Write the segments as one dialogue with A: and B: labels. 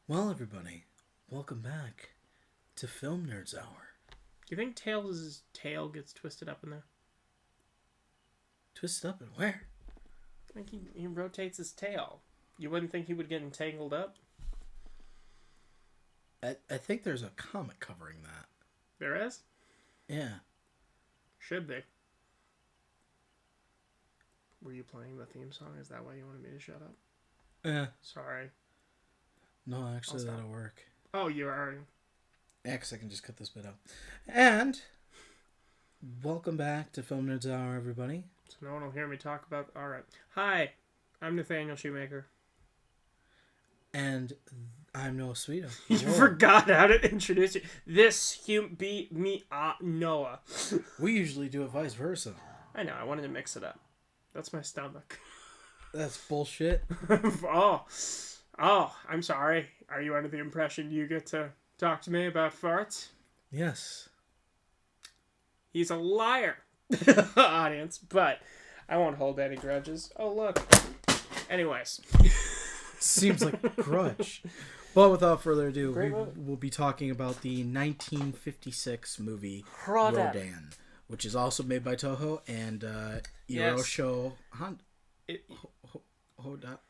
A: Well, everybody, welcome back to Film Nerds Hour.
B: Do you think Tails' tail gets twisted up in there?
A: Twisted up and where?
B: I think he rotates his tail. You wouldn't think he would get entangled up?
A: I think there's a comic covering that.
B: There is?
A: Yeah.
B: Should be. Were you playing the theme song? Is that why you wanted me to shut up?
A: Yeah.
B: Sorry.
A: No, actually, that'll work.
B: Oh, you already...
A: Yeah, 'cause I can just cut this bit out. And welcome back to Film Nerds Hour, everybody.
B: So no one will hear me talk about... Alright. Hi, I'm Nathaniel Shoemaker.
A: And I'm Noah Sweeto.
B: You forgot how to introduce you. This Noah.
A: We usually do it vice versa.
B: I know, I wanted to mix it up. That's my stomach.
A: That's bullshit.
B: Oh, I'm sorry. Are you under the impression you get to talk to me about farts?
A: Yes.
B: He's a liar, audience, but I won't hold any grudges. Oh, look. Anyways.
A: Seems like a grudge. But without further ado,
B: Great
A: we'll be talking about the 1956 movie
B: Rodan.
A: Rodan, which is also made by Toho and
B: Yes.
A: Hirosho Honda.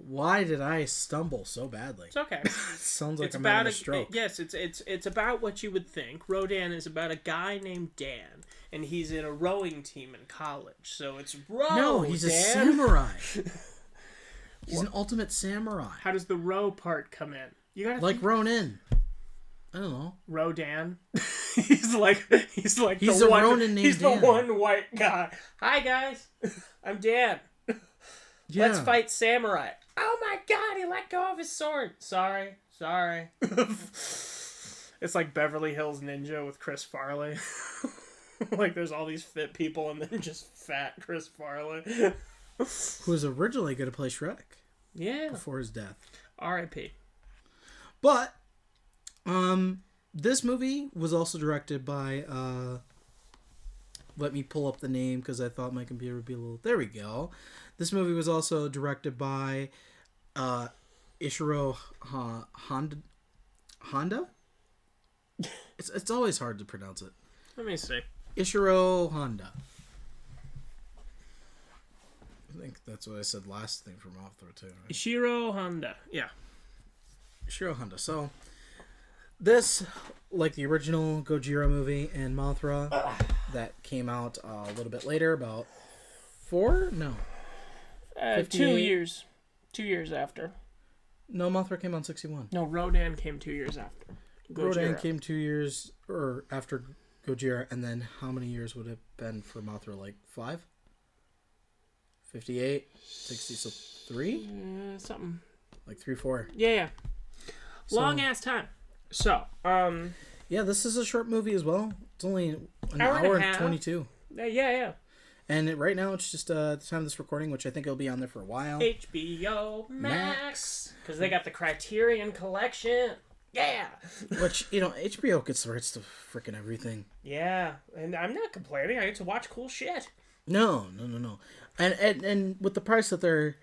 A: Why did I stumble so badly?
B: It's okay.
A: Sounds like
B: It's
A: I'm
B: about
A: having a stroke.
B: yes, it's about what you would think. Rodan is about a guy named Dan, and he's in a rowing team in college. So it's row.
A: No, he's a samurai. He's an ultimate samurai.
B: How does the row part come in? You gotta
A: Like
B: think,
A: Ronin. I don't know.
B: Rodan. he's like
A: He's
B: the
A: a
B: one.
A: Ronin named
B: He's
A: Dan.
B: the one white guy. Hi guys, I'm Dan.
A: Yeah.
B: Let's fight samurai. Oh my god, he let go of his sword. Sorry. It's like Beverly Hills Ninja with Chris Farley. Like there's all these fit people and then just fat Chris Farley.
A: Who was originally going to play Shrek
B: Yeah.
A: before his death.
B: R.I.P.
A: But this movie was also directed by let me pull up the name because I thought my computer would be a little... There we go. This movie was also directed by Ishiro Honda? It's always hard to pronounce it.
B: Let me see.
A: Ishiro Honda. I think that's what I said last thing from Mothra too. Right?
B: Ishiro Honda. Yeah.
A: Ishiro Honda. So this, like the original Gojira movie and Mothra that came out a little bit later, about 2
B: years. 2 years after.
A: No, Mothra came out in 61.
B: No, Rodan came 2 years after.
A: Rodan came 2 years after Gojira, and then how many years would it have been for Mothra? Like 5? 58? 60, so 3?
B: Something.
A: Like 3, 4.
B: Yeah. Long ass time. So,
A: yeah, this is a short movie as well. It's only an
B: Hour and a
A: hour and
B: half.
A: 22.
B: Yeah.
A: And right now, it's just the time of this recording, which I think it'll be on there for a while.
B: HBO Max. Because they got the Criterion Collection. Yeah.
A: Which, HBO gets the rights to freaking everything.
B: Yeah. And I'm not complaining. I get to watch cool shit.
A: No. And with the price that they're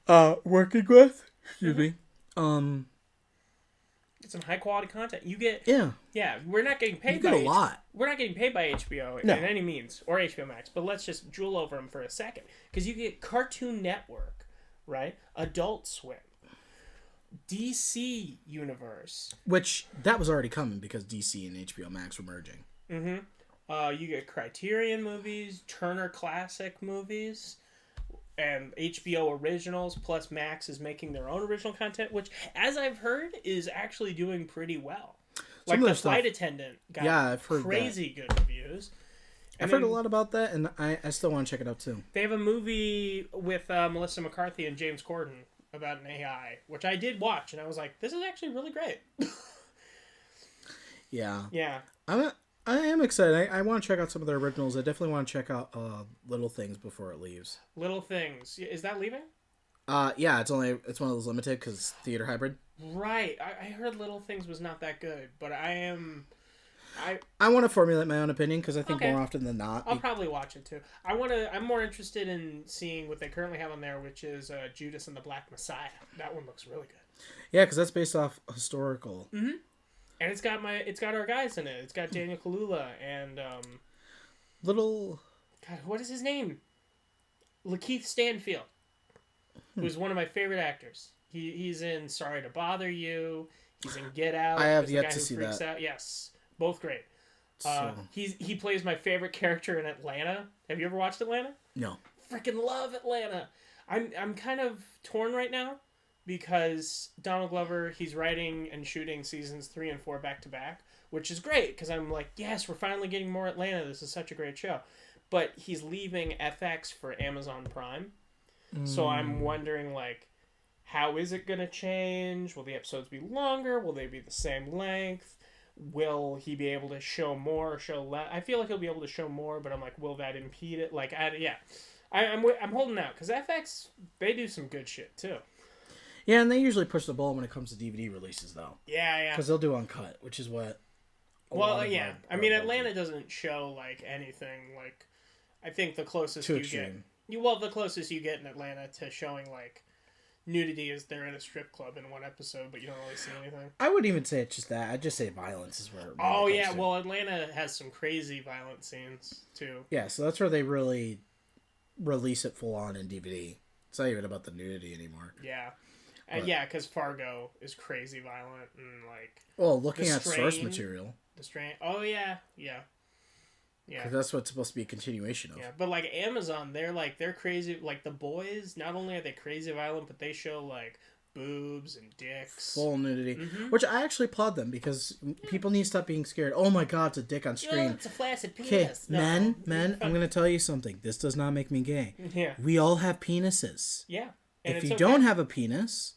A: working with, excuse me,
B: Get some high quality content. You get...
A: yeah,
B: we're not getting paid
A: you
B: by...
A: get a lot.
B: We're not getting paid by HBO in any means, or HBO Max, but let's just drool over them for a second. Because you get Cartoon Network, right? Adult Swim. DC Universe.
A: Which, that was already coming because DC and HBO Max were merging.
B: Mm-hmm. You get Criterion movies, Turner Classic movies, and HBO Originals, plus Max is making their own original content, which, as I've heard, is actually doing pretty well. Like The Flight Attendant got
A: I've heard
B: crazy good reviews.
A: I've heard a lot about that, and I still want to check it out, too.
B: They have a movie with Melissa McCarthy and James Corden about an AI, which I did watch, and I was like, this is actually really great.
A: Yeah.
B: Yeah.
A: I am excited. I want to check out some of their originals. I definitely want to check out Little Things before it leaves.
B: Little Things. Is that leaving?
A: Yeah, it's one of those limited because theater hybrid.
B: Right. I heard Little Things was not that good, but I am...
A: I want to formulate my own opinion because I think
B: Okay.
A: more often than not.
B: I'll probably watch it too. I'm more interested in seeing what they currently have on there, which is Judas and the Black Messiah. That one looks really good.
A: Yeah, because that's based off historical.
B: Mm-hmm. And it's got our guys in it. It's got Daniel Kaluuya and
A: Little.
B: God, what is his name? Lakeith Stanfield, who's one of my favorite actors. He's in Sorry to Bother You. He's in Get Out.
A: I have
B: He's the
A: yet
B: guy
A: to
B: who
A: see
B: freaks
A: that.
B: Out. Yes, both great.
A: So,
B: He plays my favorite character in Atlanta. Have you ever watched Atlanta?
A: no.
B: Freaking love Atlanta. I'm kind of torn right now because Donald Glover, he's writing and shooting seasons 3 and 4 back to back, which is great because I'm like, yes, we're finally getting more Atlanta. This is such a great show. But he's leaving FX for Amazon Prime. So I'm wondering, like, how is it going to change? Will the episodes be longer? Will they be the same length? Will he be able to show more or show less? I feel like he'll be able to show more, but I'm like, will that impede it? Like, I'm holding out because FX, they do some good shit too.
A: Yeah, and they usually push the ball when it comes to DVD releases, though.
B: Yeah.
A: Because they'll do uncut, which is what.
B: Well, yeah. I mean, Atlanta doesn't show like anything. Like, I think the closest
A: Too
B: you
A: extreme.
B: the closest you get in Atlanta to showing like nudity is they're in a strip club in one episode, but you don't really see anything.
A: I wouldn't even say it's just that. I'd just say violence is where.
B: Oh
A: it
B: yeah,
A: comes to.
B: well Atlanta has some crazy violent scenes too.
A: Yeah, so that's where they really release it full on in DVD. It's not even about the nudity anymore.
B: Yeah.
A: But,
B: Yeah, because Fargo is crazy violent and like.
A: Well, looking
B: The
A: at source
B: Strain.
A: material.
B: The Strain. Oh yeah. Yeah.
A: Because that's what's supposed to be a continuation of.
B: Yeah, but like Amazon, they're crazy. Like The Boys, not only are they crazy violent, but they show like boobs and dicks.
A: Full nudity.
B: Mhm.
A: Which I actually applaud them because people need to stop being scared. Oh my god, it's a dick on screen.
B: It's a flaccid
A: Okay,
B: penis. No.
A: men, I'm going to tell you something. This does not make me gay.
B: Yeah.
A: We all have penises.
B: Yeah. And
A: If
B: it's
A: you
B: okay.
A: don't have a penis,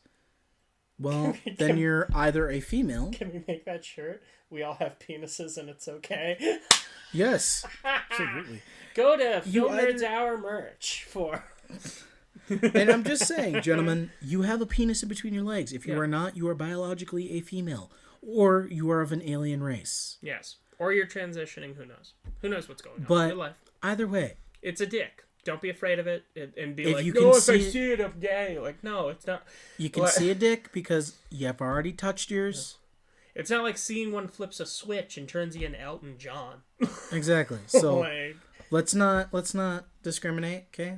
A: well, then you're either a female.
B: Can we make that shirt? We all have penises and it's okay.
A: Yes, absolutely.
B: Go to
A: You
B: Film Nerds
A: either-
B: Hour merch for.
A: And I'm just saying, gentlemen, you have a penis in between your legs. If you
B: Yeah.
A: are not, you are biologically a female. Or you are of an alien race.
B: Yes. Or you're transitioning. Who knows? Who knows what's going on in
A: But
B: your life?
A: either way,
B: It's a dick. Don't be afraid of it and be
A: If
B: like,
A: you
B: no,
A: can
B: if I
A: see it-
B: see it, I'm gay. Like, no, it's not.
A: you can
B: What?
A: see a dick because you've already touched yours.
B: It's not like seeing one flips a switch and turns you into Elton John.
A: Exactly. So
B: Like,
A: let's not discriminate, okay?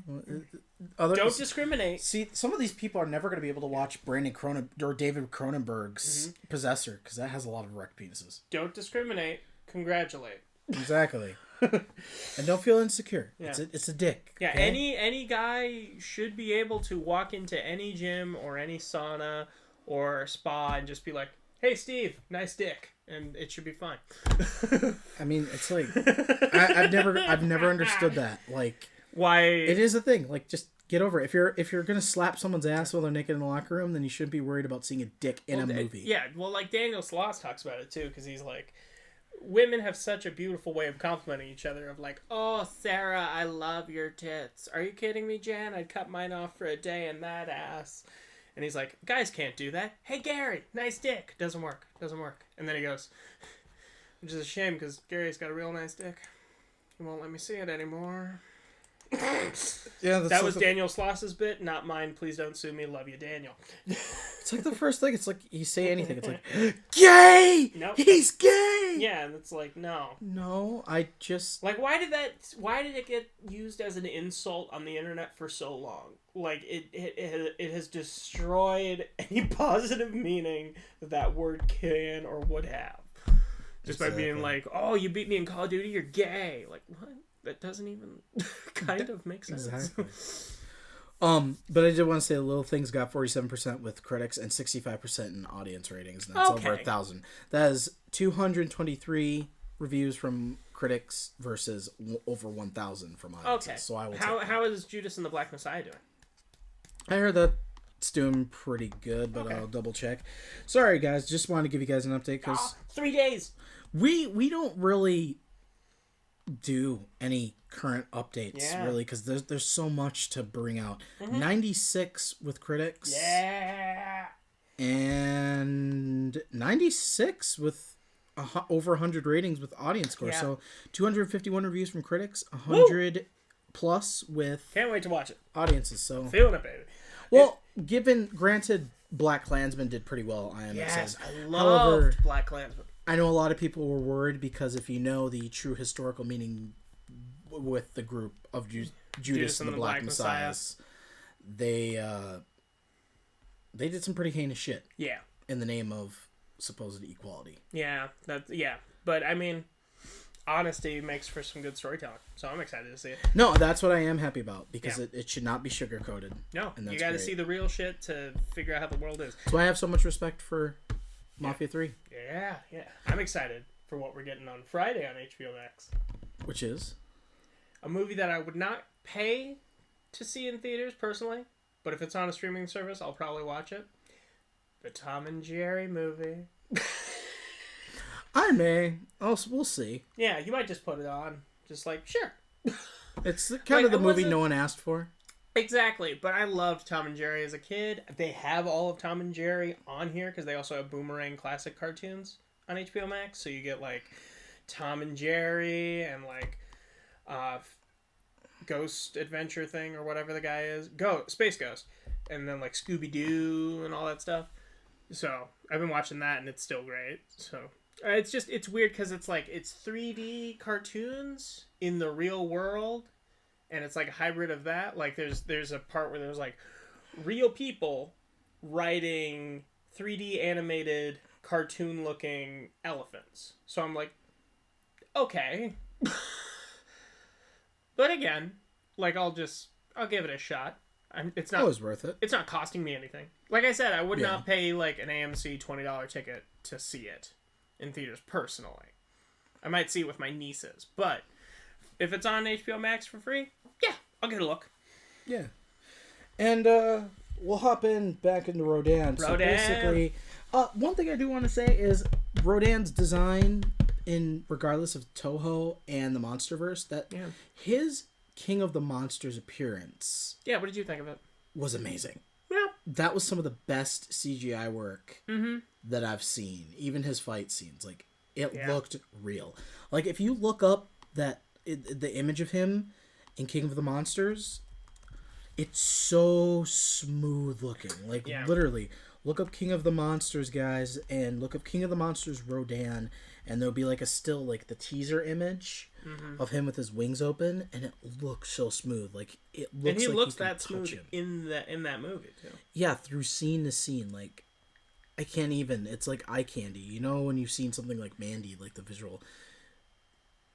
B: don't discriminate.
A: See, some of these people are never going to be able to watch Brandon or David Cronenberg's Possessor because that has a lot of erect penises.
B: Don't discriminate. Congratulate.
A: Exactly. And don't feel insecure.
B: Yeah.
A: It's a dick.
B: Yeah,
A: okay?
B: any guy should be able to walk into any gym or any sauna or spa and just be like, "Hey, Steve, nice dick," and it should be fine.
A: I mean, it's like I've never understood that. Like,
B: Why?
A: it is a thing. Like, just get over it. If you're gonna slap someone's ass while they're naked in the locker room, then you shouldn't be worried about seeing a dick in a movie.
B: Yeah, well, like Daniel Sloss talks about it too, because he's like, women have such a beautiful way of complimenting each other. Of like, "Oh, Sarah, I love your tits. Are you kidding me, Jan? I'd cut mine off for a day in that ass." And he's like, "Guys can't do that. Hey, Gary, nice dick. Doesn't work. And then he goes, which is a shame because Gary's got a real nice dick. He won't let me see it anymore.
A: Yeah,
B: That was Daniel Sloss's bit, not mine. Please don't sue me. Love you, Daniel.
A: It's like the first thing. It's like you say anything. It's like, gay.
B: Nope.
A: He's gay.
B: Yeah, and it's like, no.
A: No, I just.
B: Like, why did it get used as an insult on the internet for so long? Like, it has destroyed any positive meaning that word can or would have. Just by being like, "Oh, you beat me in Call of Duty, you're gay." Like, what? That doesn't even kind of make sense.
A: Exactly. But I did want to say the Little Things got 47% with critics and 65% in audience ratings. And that's over
B: Okay.
A: 1,000. That is 223 reviews from critics versus over 1,000 from audiences.
B: Okay.
A: So I will.
B: How is Judas and the Black Messiah doing?
A: I heard that it's doing pretty good, but
B: Okay.
A: I'll double check. Sorry, guys. Just wanted to give you guys an update because
B: 3 days.
A: we don't really do any current updates
B: Yeah.
A: really because there's so much to bring out. 96 with critics.
B: Yeah.
A: And 96 with over 100 ratings with audience score.
B: Yeah.
A: So 251 reviews from critics, 100 plus with
B: Can't wait to watch it.
A: audiences. So
B: Feeling it, baby.
A: well, granted, Black Klansman did pretty well. I am
B: Yes,
A: excited.
B: I loved
A: However,
B: Black Klansman.
A: I know a lot of people were worried because if you know the true historical meaning with the group of Judas and the Black Messiahs, they did some pretty heinous shit.
B: Yeah.
A: In the name of supposed equality.
B: Yeah, but I mean, honesty makes for some good storytelling, so I'm excited to see it.
A: No, that's what I am happy about because it should not be sugar coated.
B: No, you got to see the real shit to figure out how the world is.
A: So I have so much respect for Mafia 3.
B: Yeah. I'm excited for what we're getting on Friday on HBO Max.
A: Which is
B: a movie that I would not pay to see in theaters personally, but if it's on a streaming service, I'll probably watch it. The Tom and Jerry movie.
A: I may. We'll see.
B: Yeah, you might just put it on. Just like, sure.
A: It's kind of the movie no one asked for.
B: Exactly, but I loved Tom and Jerry as a kid. They have all of Tom and Jerry on here because they also have Boomerang classic cartoons on HBO Max. So you get like Tom and Jerry and like Ghost Adventure thing or whatever the guy is. Space Ghost. And then like Scooby-Doo and all that stuff. So I've been watching that and it's still great. So it's weird because it's like it's 3D cartoons in the real world. And it's like a hybrid of that. Like there's a part where there's like real people riding 3D animated cartoon looking elephants. So I'm like, okay. But again, like I'll give it a shot. It's not
A: always worth it.
B: It's not costing me anything. Like I said, I would not pay like an AMC $20 ticket to see it in theaters personally. I might see it with my nieces, but if it's on HBO Max for free, yeah, I'll get a look.
A: Yeah. And we'll hop back into Rodan. So basically, one thing I do want to say is Rodan's design, regardless of Toho and the MonsterVerse, his King of the Monsters appearance.
B: Yeah, what did you think of it?
A: Was amazing.
B: Yeah.
A: That was some of the best CGI work that I've seen. Even his fight scenes, like it looked real. Like if you look up the image of him in King of the Monsters, it's so smooth looking. Like literally, look up King of the Monsters, guys, and look up King of the Monsters Rodan, and there'll be like a still like the teaser image of him with his wings open, and it looks so smooth. Like it looks.
B: And he
A: like
B: looks
A: you can
B: that smooth in that movie too.
A: Yeah, through scene to scene, like I can't even. It's like eye candy. You know when you've seen something like Mandy, like the visual.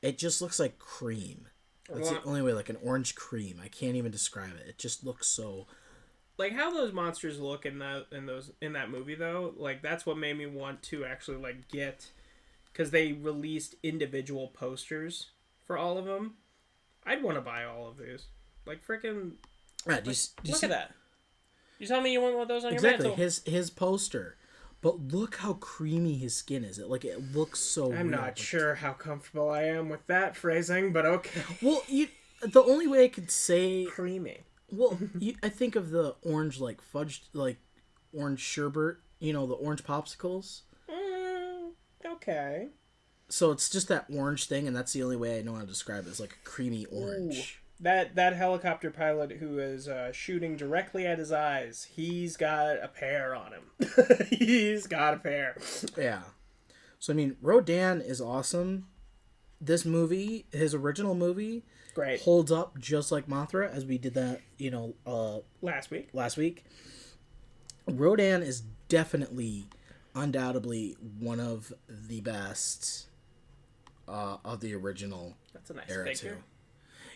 A: It just looks like cream. That's the only way, like an orange cream. I can't even describe it. It just looks so.
B: Like how those monsters look in that movie though, like that's what made me want to actually like get, because they released individual posters for all of them. I'd want to buy all of these. Like freaking.
A: Right,
B: look at that. You tell me you want one of those on your
A: mantle.
B: Exactly,
A: his poster. But look how creamy his skin is. It looks so.
B: I'm
A: real.
B: not sure how comfortable I am with that phrasing, but okay.
A: Well, the only way I could say
B: creamy.
A: Well, I think of the orange fudge orange sherbet. You know, the orange popsicles.
B: Okay.
A: So it's just that orange thing, and that's the only way I know how to describe it. It's like a creamy orange.
B: Ooh. That helicopter pilot who is shooting directly at his eyes, he's got a pair on him. He's got a pair.
A: Yeah. So, I mean, Rodan is awesome. This movie, his original movie,
B: great,
A: holds up just like Mothra, as we did that,
B: last week.
A: Rodan is definitely, undoubtedly, one of the best of the original.
B: That's a nice
A: era
B: figure.
A: Too.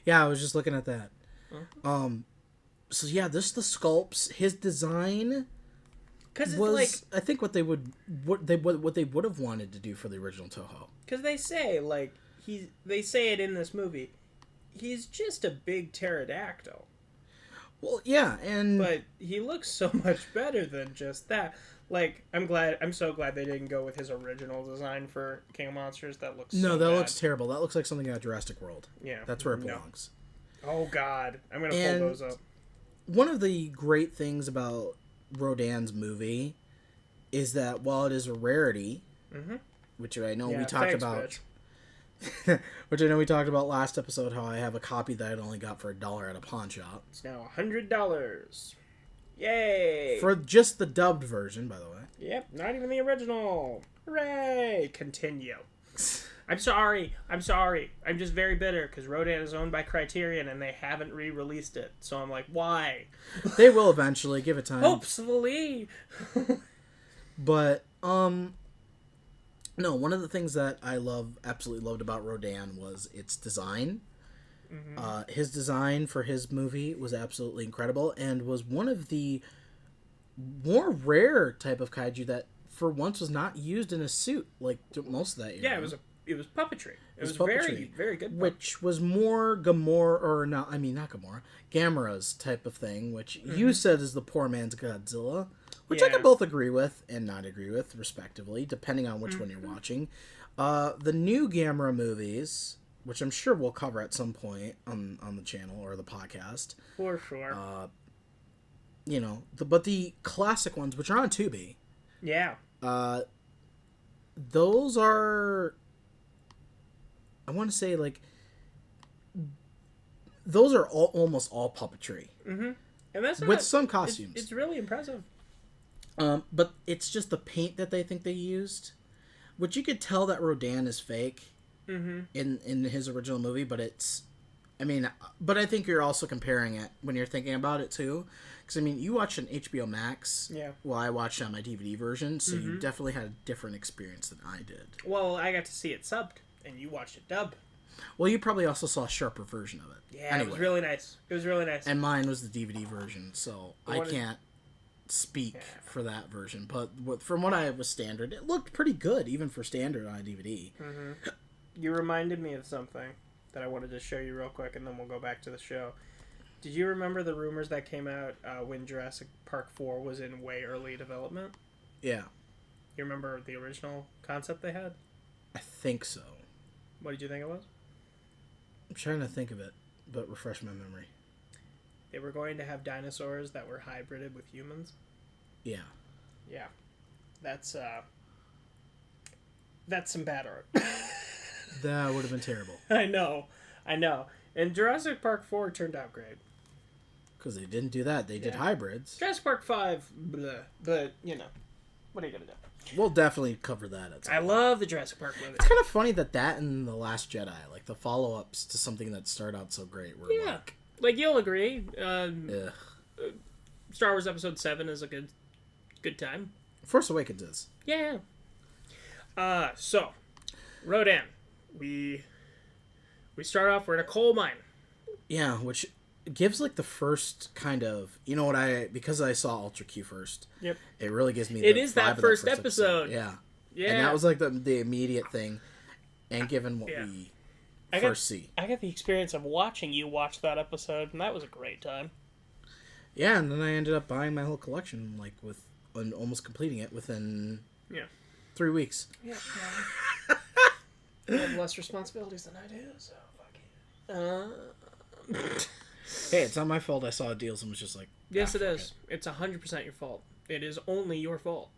A: Yeah, I was just looking at that. So yeah, the sculpts, his design,
B: because
A: was
B: like
A: I think what they would have wanted to do for the original Toho.
B: Because they say they say it in this movie, he's just a big pterodactyl.
A: Well, yeah,
B: but he looks so much better than just that. Like, I'm so glad they didn't go with his original design for King of Monsters. That looks
A: that looks terrible. That looks like something out of Jurassic World.
B: Yeah.
A: That's where it belongs.
B: No. Oh, God. I'm going to pull those up.
A: One of the great things about Rodan's movie is that while it is a rarity, which I know we talked
B: thanks,
A: about. Which I know we talked about last episode, how I have a copy that I'd only got for $1 at a pawn shop.
B: It's now $100. Yay!
A: For just the dubbed version, by the way.
B: Yep, not even the original. Hooray! Continue. I'm sorry. I'm just very bitter because Rodan is owned by Criterion and they haven't re-released it. So I'm like, why?
A: They will eventually. Give it time.
B: Hopefully.
A: But, no, one of the things that I absolutely loved about Rodan was its design. Mm-hmm. His design for his movie was absolutely incredible and was one of the more rare type of kaiju that for once was not used in a suit like most of that year.
B: Yeah, it was puppetry. It was puppetry. Very good.
A: Which was more not Gamera's type of thing, which you said is the poor man's Godzilla. Which I can both agree with and not agree with, respectively, depending on which one you're watching. The new Gamera movies, which I'm sure we'll cover at some point on the channel or the podcast.
B: For sure.
A: But the classic ones, which are on Tubi.
B: Yeah.
A: Those are... I want to say, like... Those are almost all puppetry.
B: Mm-hmm. And that's
A: with some costumes.
B: It's really impressive.
A: But it's just the paint that they think they used, which you could tell that Rodan is fake in his original movie, but but I think you're also comparing it when you're thinking about it too, because you watched an HBO Max.
B: Yeah.
A: Well, I watched it on my DVD version, so you definitely had a different experience than I did.
B: Well, I got to see it subbed, and you watched it dubbed.
A: Well, you probably also saw a sharper version of it.
B: Yeah, anyway. It was really nice.
A: And mine was the DVD version, so I can't speak for that version, but from what I was standard, it looked pretty good even for standard on a DVD.
B: You reminded me of something that I wanted to show you real quick, and then we'll go back to the show. Did you remember the rumors that came out when Jurassic Park 4 was in way early development?
A: Yeah.
B: You remember the original concept they had?
A: I think so.
B: What did you think it was?
A: I'm trying to think of it, but refresh my memory.
B: They were going to have dinosaurs that were hybrided with humans.
A: Yeah.
B: Yeah. That's some bad art.
A: That would have been terrible.
B: I know. And Jurassic Park 4 turned out great.
A: Because they didn't do that. They did hybrids.
B: Jurassic Park 5, bleh. But, what are you going to do?
A: We'll definitely cover that at some point.
B: Love the Jurassic Park movie.
A: It's kind of funny that and The Last Jedi, like the follow-ups to something that started out so great, were
B: like you'll agree. Star Wars Episode 7 is a good time.
A: Force Awakens is.
B: Yeah. So, Rodan. We start off, we're in a coal mine.
A: Yeah, which gives like the first kind of, because I saw Ultra Q first.
B: Yep.
A: It really gives me
B: it is that first episode.
A: Yeah. And that was like the immediate thing. And given what we first see.
B: I got the experience of watching you watch that episode, and that was a great time.
A: Yeah, and then I ended up buying my whole collection, like and almost completing it within 3 weeks.
B: Yeah. You have less responsibilities than I do, so fuck it.
A: Hey, it's not my fault I saw deals and was just like...
B: Yes, it is. It's 100% your fault. It is only your fault.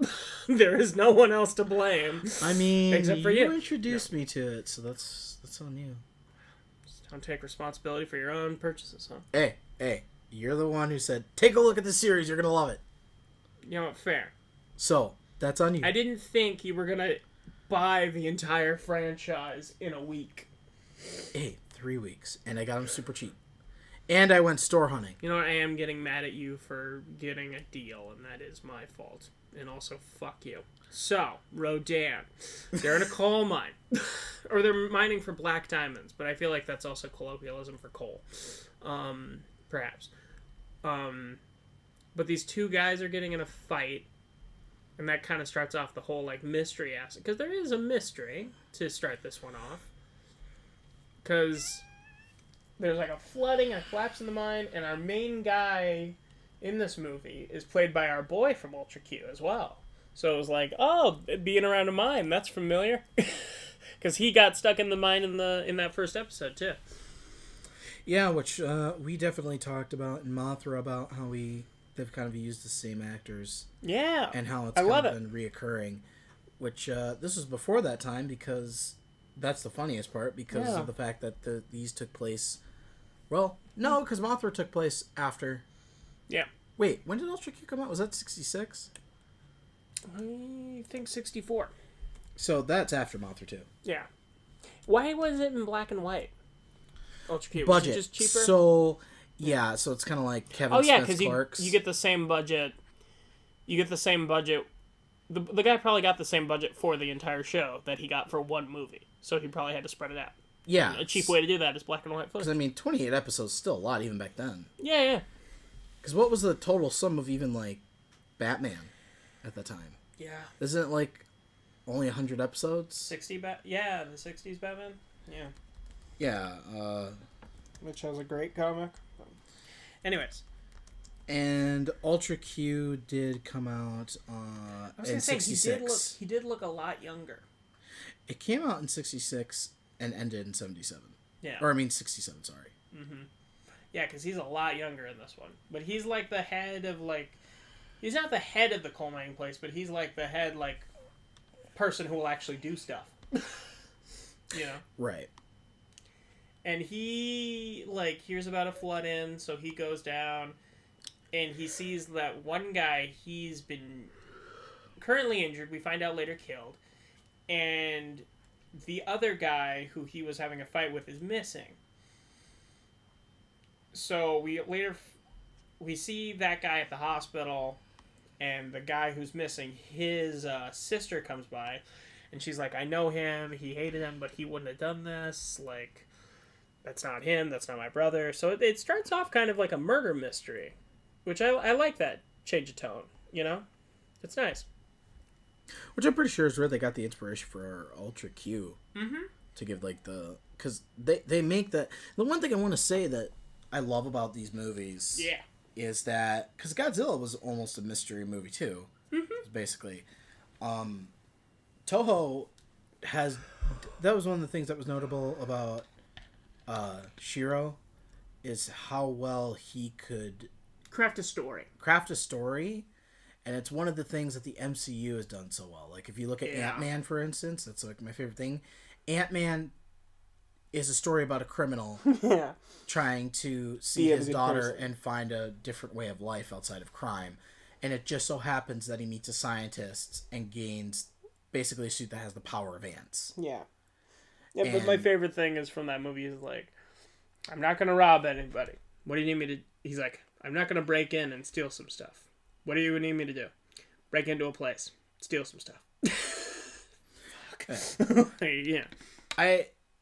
B: There is no one else to blame.
A: Except for you introduced me to it, so that's on you.
B: Just don't take responsibility for your own purchases, huh?
A: Hey, you're the one who said, take a look at the series, you're gonna love it.
B: You know what, fair.
A: So, that's on you.
B: I didn't think you were gonna buy the entire franchise in a week.
A: Hey, 3 weeks, and I got them super cheap. And I went store hunting.
B: You know what? I am getting mad at you for getting a deal, and that is my fault. And also, fuck you. So, Rodan. They're in a coal mine. Or they're mining for black diamonds, but I feel like that's also colloquialism for coal. Perhaps. But these two guys are getting in a fight, and that kind of starts off the whole, mystery aspect. Because there is a mystery to start this one off. Because there's, a flooding, a collapse in the mine, and our main guy in this movie is played by our boy from Ultra Q as well. So it was like, oh, being around a mine, that's familiar. Because he got stuck in the mine in that first episode, too.
A: Yeah, which we definitely talked about in Mothra about how they've kind of used the same actors.
B: Yeah.
A: And how it's been reoccurring. which this was before that time because that's the funniest part because of the fact that these took place. Well, no, because Mothra took place after.
B: Yeah.
A: Wait, when did Ultra Q come out? Was that 66?
B: I think 64.
A: So that's after Mothra 2.
B: Yeah. Why was it in black and white? Ultra Q.
A: Budget.
B: Was it just cheaper?
A: So, yeah, so it's kind of like Kevin Smith Clark's.
B: You get the same budget. You get the same budget. The guy probably got the same budget for the entire show that he got for one movie. So he probably had to spread it out.
A: Yeah.
B: A cheap way to do that is black and white footage.
A: Because, I mean, 28 episodes is still a lot even back then.
B: Yeah.
A: Because what was the total sum of even, like, Batman at the time?
B: Yeah.
A: Isn't it, like, only 100 episodes?
B: Yeah, the 60s Batman. Yeah.
A: Yeah.
B: Which has a great comic. Anyways.
A: And Ultra Q did come out in 66.
B: He did look a lot younger.
A: It came out in 66 and ended in 77.
B: Yeah.
A: Or, I mean, 67, sorry.
B: Mm-hmm. Yeah, because he's a lot younger in this one. But he's like the head of, like... He's not the head of the coal mining place, but he's like the head, like, person who will actually do stuff. You know?
A: Right.
B: And he, like, hears about a flood-in, so he goes down, and he sees that one guy, he's been currently injured, we find out later killed, and the other guy who he was having a fight with is missing. So we see that guy at the hospital, and the guy who's missing, his sister comes by, and she's like, I know him, he hated him, but he wouldn't have done this, like... That's not him, that's not my brother. So it starts off kind of like a murder mystery, which I like that change of tone, you know? It's nice.
A: Which I'm pretty sure is where they got the inspiration for Ultra Q.
B: Mm-hmm.
A: To give, like, the... Because they make that... The one thing I want to say that I love about these movies...
B: Yeah.
A: Is that... Because Godzilla was almost a mystery movie, too.
B: Mm-hmm.
A: Basically. Toho has... That was one of the things that was notable about... Shiro is how well he could
B: craft a story,
A: and it's one of the things that the MCU has done so well. Like if you look at Ant-Man, for instance, that's like my favorite thing. Ant-Man is a story about a criminal trying to see his daughter and find a different way of life outside of crime, and it just so happens that he meets a scientist and gains basically a suit that has the power of ants.
B: Yeah, but my favorite thing is from that movie is like, I'm not going to rob anybody. What do you need me to... He's like, I'm not going to break in and steal some stuff. What do you need me to do? Break into a place. Steal some stuff. Yeah.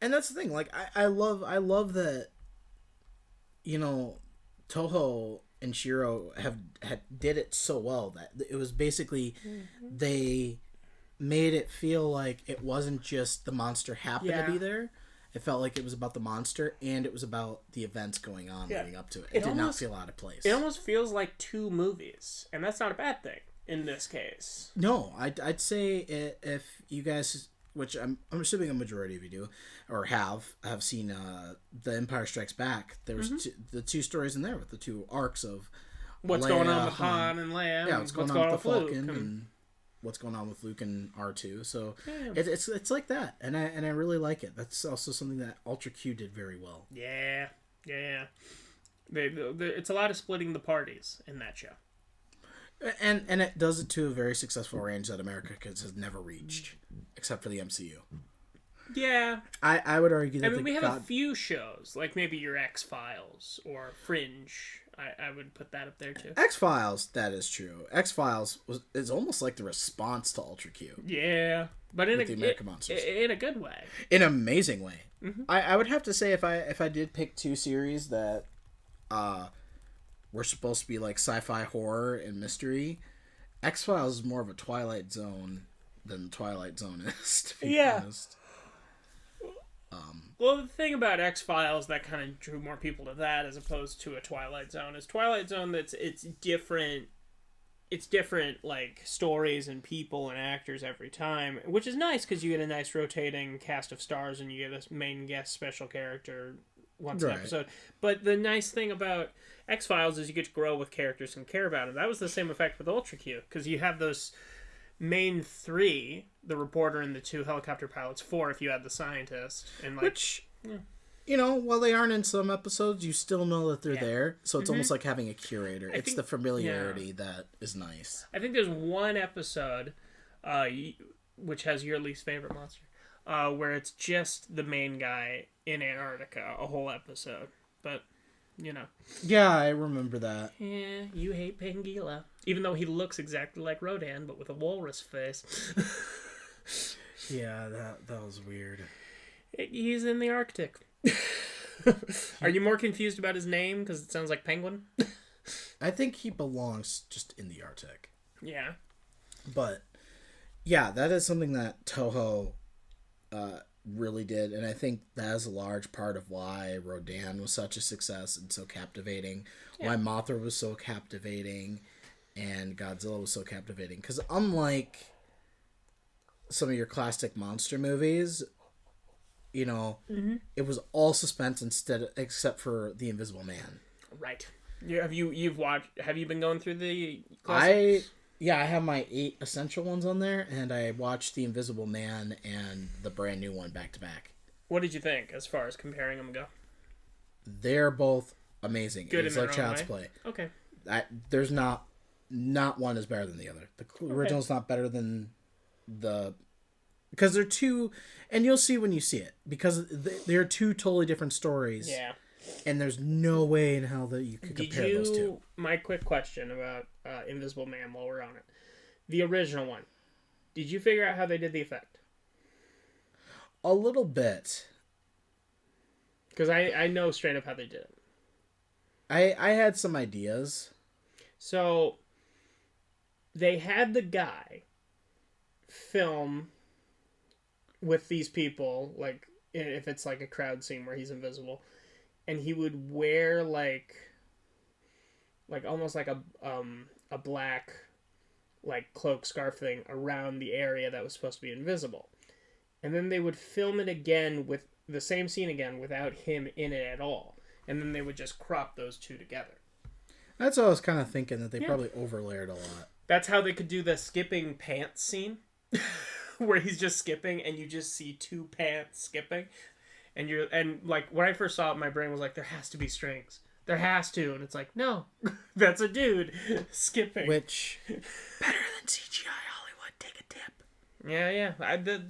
A: And that's the thing, like, I love that, you know, Toho and Shiro did it so well that it was basically, they... made it feel like it wasn't just the monster happened to be there. It felt like it was about the monster, and it was about the events going on leading up to it. It did not feel out of place.
B: It almost feels like two movies, and that's not a bad thing in this case.
A: No, I'd say if you guys, which I'm assuming a majority of you do, or have seen The Empire Strikes Back, there was the two stories in there with the two arcs of
B: what's
A: Leia,
B: going on with Han and Leia.
A: Yeah, what's going on with the Falcon and what's going on with Luke and R2. So it's like that, and I really like it. That's also something that Ultra Q did very well.
B: Yeah. It's a lot of splitting the parties in that show,
A: and it does it to a very successful range that America has never reached, except for the MCU.
B: Yeah,
A: I would argue that.
B: I mean, we have a few shows like maybe your X-Files or Fringe. I would put that up there too.
A: X-Files, that is true. X-Files is almost like the response to Ultra Q.
B: Yeah, but in
A: the American Monsters,
B: in a good way,
A: in an amazing way.
B: Mm-hmm.
A: I would have to say if I did pick two series that were supposed to be like sci-fi, horror, and mystery, X-Files is more of a Twilight Zone than the Twilight Zone is. To be honest.
B: Well, the thing about X-Files that kind of drew more people to that as opposed to a Twilight Zone is Twilight Zone it's different like stories and people and actors every time, which is nice because you get a nice rotating cast of stars and you get a main guest special character once an episode. But the nice thing about X-Files is you get to grow with characters and care about them. That was the same effect with Ultra Q because you have those main three, the reporter and the two helicopter pilots, four if you add the scientist, and like,
A: which, while they aren't in some episodes, you still know that they're there. So it's almost like having a curator. It's the familiarity that is nice.
B: I think there's one episode, which has your least favorite monster, where it's just the main guy in Antarctica, a whole episode. But,
A: Yeah, I remember that.
B: Yeah, you hate Pangela. Even though he looks exactly like Rodan, but with a walrus face.
A: Yeah, that was weird.
B: He's in the Arctic. Are you more confused about his name because it sounds like penguin?
A: I think he belongs just in the Arctic.
B: Yeah.
A: But, yeah, that is something that Toho really did, and I think that is a large part of why Rodan was such a success and so captivating, why Mothra was so captivating, and Godzilla was so captivating. Because unlike some of your classic monster movies, it was all suspense except for the Invisible Man.
B: Right. Have you been going through the classics?
A: I have my 8 essential ones on there, and I watched The Invisible Man and the brand new one back to back.
B: What did you think as far as comparing them go?
A: They're both amazing.
B: Good
A: it's
B: in
A: like
B: their own
A: child's
B: way?
A: play.
B: Okay.
A: There's not one is better than the other. The original's not better than because they're two, and you'll see when you see it, because they're two totally different stories.
B: Yeah.
A: And there's no way in hell that you could compare those two.
B: My quick question about Invisible Man while we're on it. The original one. Did you figure out how they did the effect?
A: A little bit.
B: Because I know straight up how they did it.
A: I had some ideas.
B: So, they had the guy film with these people, like, if it's like a crowd scene where he's invisible, and he would wear like almost like a black like cloak scarf thing around the area that was supposed to be invisible, and then they would film it again with the same scene again without him in it at all, and then they would just crop those two together.
A: That's what I was kind of thinking, that they probably overlayered a lot.
B: That's how they could do the skipping pants scene where he's just skipping and you just see two pants skipping. And like when I first saw it, my brain was like, there has to be strings. There has to. And it's like, no, that's a dude skipping.
A: Which, better than CGI Hollywood, take a tip.
B: Yeah.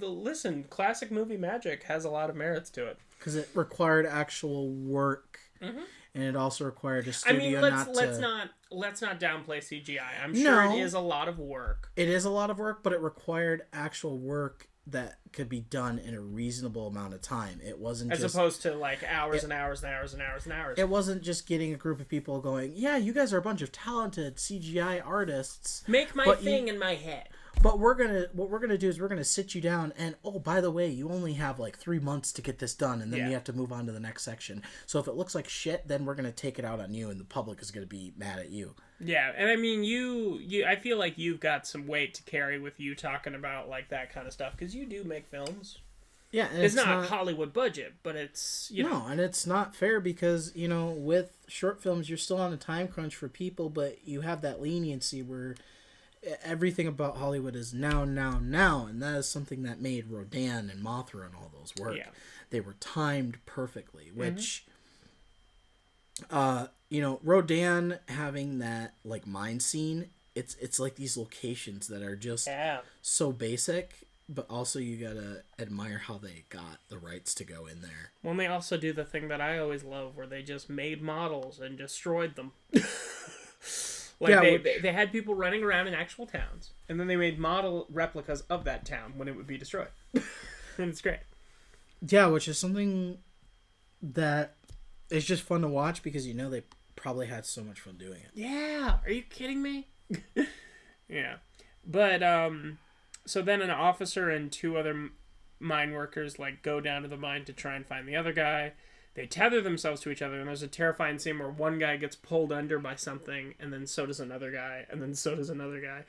B: Listen, classic movie magic has a lot of merits to it.
A: Because it required actual work. Mm-hmm. And it also required a studio
B: let's not downplay CGI. I'm sure it is a lot of work.
A: It is a lot of work, but it required actual work that could be done in a reasonable amount of time. It wasn't
B: as opposed to like hours and hours and hours and hours and hours.
A: It wasn't just getting a group of people going, yeah, you guys are a bunch of talented CGI artists.
B: Make my thing in my head.
A: But what we're gonna do is we're gonna sit you down, and oh, by the way, you only have like 3 months to get this done, and then you have to move on to the next section. So if it looks like shit, then we're gonna take it out on you, and the public is gonna be mad at you.
B: Yeah, and I mean, you I feel like you've got some weight to carry with you talking about like that kind of stuff, because you do make films.
A: Yeah, and
B: it's not Hollywood budget, but it's
A: no, and it's not fair because with short films you're still on a time crunch for people, but you have that leniency where everything about Hollywood is now, and that is something that made Rodan and Mothra and all those work. Yeah. They were timed perfectly, which, Rodan having that, like, mine scene, it's like these locations that are just so basic, but also you gotta admire how they got the rights to go in there.
B: Well, they also do the thing that I always love, where they just made models and destroyed them. Like they had people running around in actual towns, and then they made model replicas of that town when it would be destroyed. And it's great.
A: Yeah, which is something that is just fun to watch because they probably had so much fun doing it.
B: Yeah, are you kidding me? Yeah, but so then an officer and 2 other mine workers like go down to the mine to try and find the other guy. They tether themselves to each other, and there's a terrifying scene where one guy gets pulled under by something, and then so does another guy, and then so does another guy.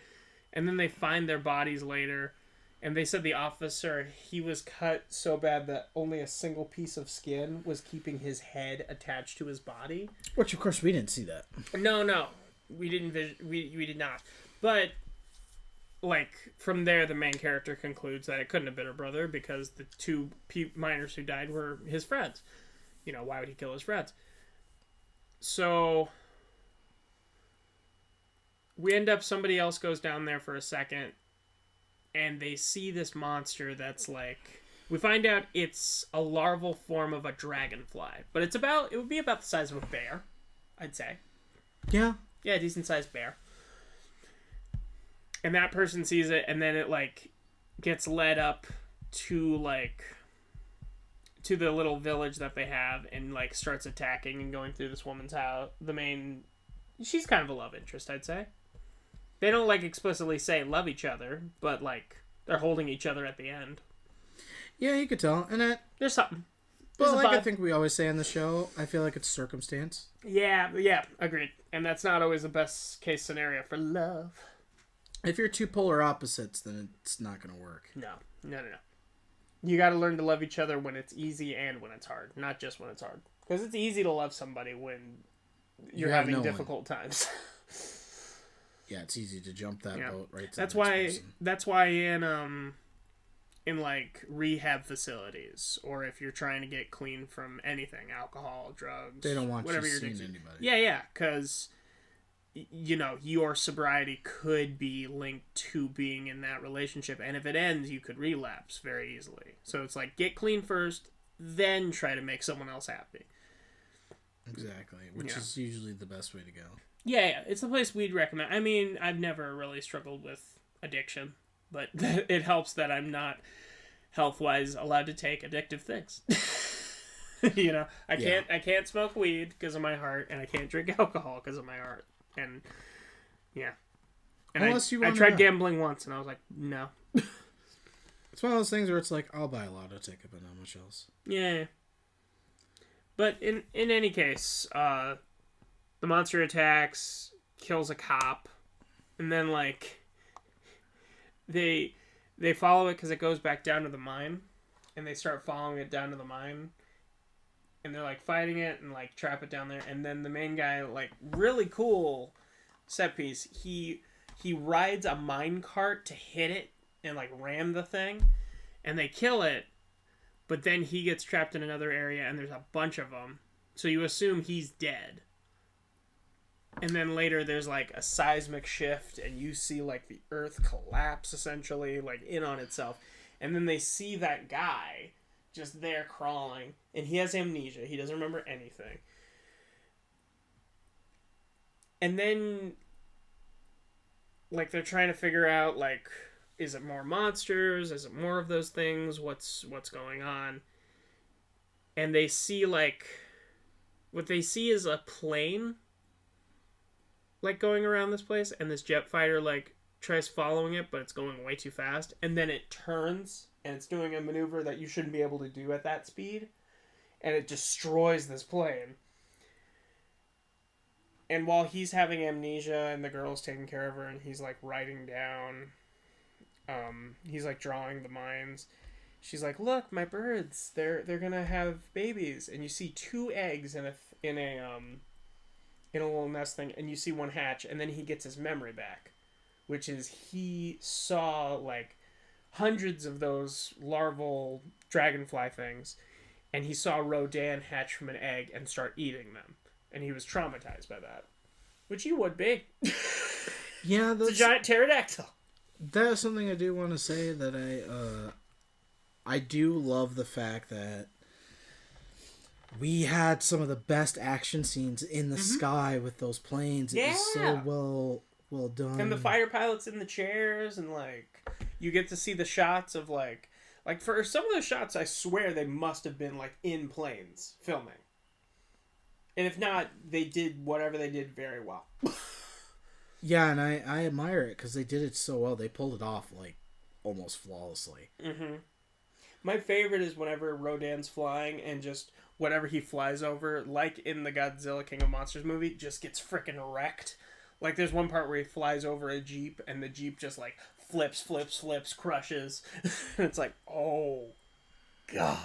B: And then they find their bodies later, and they said the officer, he was cut so bad that only a single piece of skin was keeping his head attached to his body.
A: Which, of course, we didn't see that.
B: No. We didn't. We did not. But like, from there, the main character concludes that it couldn't have been her brother because the two miners who died were his friends. You know, why would he kill his friends? So we end up, somebody else goes down there for a second, and they see this monster that's like, we find out it's a larval form of a dragonfly, but it would be about the size of a bear, I'd say.
A: Yeah.
B: Yeah, a decent sized bear. And that person sees it, and then it, like, gets led up to, like, to the little village that they have, and, like, starts attacking and going through this woman's house. She's kind of a love interest, I'd say. They don't, like, explicitly say love each other, but, like, they're holding each other at the end.
A: Yeah, you could tell. And
B: there's something.
A: But like I think we always say on the show, I feel like it's circumstance.
B: Yeah, agreed. And that's not always the best case scenario for love.
A: If you're two polar opposites, then it's not going to work.
B: No. You got to learn to love each other when it's easy and when it's hard, not just when it's hard. Because it's easy to love somebody when you're having difficult times.
A: Yeah, it's easy to jump that boat right to
B: that's
A: the next person.
B: That's why in like rehab facilities, or if you're trying to get clean from anything, alcohol, drugs,
A: they don't want
B: whatever
A: you
B: you're
A: seeing
B: addicted.
A: anybody.
B: Yeah, because you know, your sobriety could be linked to being in that relationship, and if it ends, you could relapse very easily. So it's like, get clean first, then try to make someone else happy.
A: Exactly, which is usually the best way to go.
B: Yeah, it's the place we'd recommend. I mean, I've never really struggled with addiction, but it helps that I'm not health-wise allowed to take addictive things. You know, I can't smoke weed because of my heart, and I can't drink alcohol because of my heart. And and I tried gambling once, and I was like, no.
A: It's one of those things where it's like, I'll buy a lotto ticket, but not much else.
B: Yeah. But in any case, the monster attacks, kills a cop, and then like they follow it because it goes back down to the mine, and they start following it down to the mine. And they're, like, fighting it and, like, trap it down there. And then the main guy, like, really cool set piece. He rides a mine cart to hit it and, like, ram the thing. And they kill it. But then he gets trapped in another area and there's a bunch of them. So you assume he's dead. And then later there's, like, a seismic shift. And you see, like, the earth collapse, essentially, like, in on itself. And then they see that guy just there crawling, and he has amnesia. He doesn't remember anything. And then, like, they're trying to figure out, like, is it more monsters? Is it more of those things? What's going on? And they see, like, what they see is a plane, like, going around this place, and this jet fighter, like, tries following it, but it's going way too fast, and then it turns, and it's doing a maneuver that you shouldn't be able to do at that speed, and it destroys this plane. And while he's having amnesia and the girl's taking care of her, and he's like writing down, he's like drawing the mines, she's like, look, my birds, they're gonna have babies, and you see 2 eggs in a little nest thing, and you see one hatch, and then he gets his memory back, which is he saw like hundreds of those larval dragonfly things, and he saw Rodan hatch from an egg and start eating them, and he was traumatized by that, which you would be.
A: Yeah, that's
B: it's a giant pterodactyl.
A: That's something I do want to say, that I do love the fact that we had some of the best action scenes in the sky with those planes. It was so well done.
B: And the fighter pilots in the chairs, and like you get to see the shots of like for some of those shots, I swear they must have been like in planes filming. And if not, they did whatever they did very well.
A: Yeah, and I admire it because they did it so well. They pulled it off like almost flawlessly.
B: Mm-hmm. My favorite is whenever Rodan's flying and just whatever he flies over, like in the Godzilla King of Monsters movie, just gets frickin' wrecked. Like there's one part where he flies over a Jeep and the Jeep just like flips, crushes. And it's like, oh, God.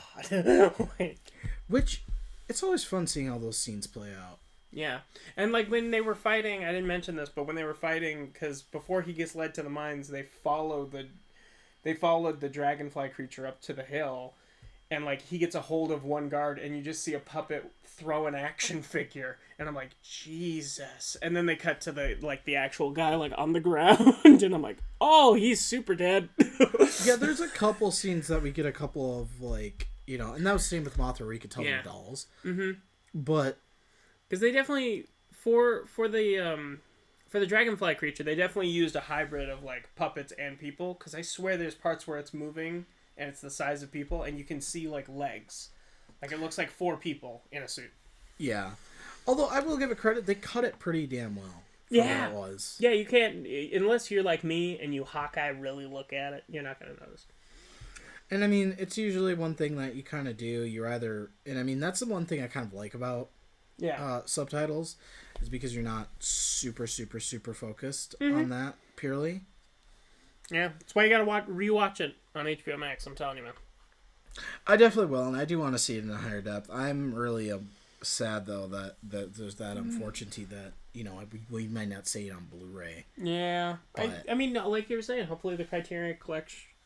A: Which, it's always fun seeing how those scenes play out.
B: Yeah. And, like, when they were fighting, I didn't mention this, but when they were fighting, because before he gets led to the mines, they followed the dragonfly creature up to the hill, and, like, he gets a hold of one guard, and you just see a puppet throw an action figure, and I'm like, Jesus. And then they cut to the actual guy, like, on the ground, and I'm like, oh, he's super dead.
A: Yeah, there's a couple scenes that we get a couple of, like, you know, and that was the same with Mothra where you could tell the dolls. Mm-hmm. But...
B: Because they definitely, for the dragonfly creature, they definitely used a hybrid of, like, puppets and people, because I swear there's parts where it's moving, and it's the size of people, and you can see, like, legs. Like, it looks like 4 people in a suit.
A: Yeah. Although, I will give it credit, they cut it pretty damn well.
B: Yeah.
A: It was.
B: Yeah, you can't, unless you're like me, and you Hawkeye really look at it, you're not going to notice.
A: And, I mean, it's usually one thing that you kind of do, you're either, and I mean, that's the one thing I kind of like about subtitles, is because you're not super, super, super focused on that, purely.
B: Yeah, that's why you gotta rewatch it on HBO Max, I'm telling you, man.
A: I definitely will, and I do want to see it in a higher depth. I'm really sad, though, that there's that unfortunity that, you know, we might not see it on Blu-ray.
B: Yeah. But... I mean, like you were saying, hopefully the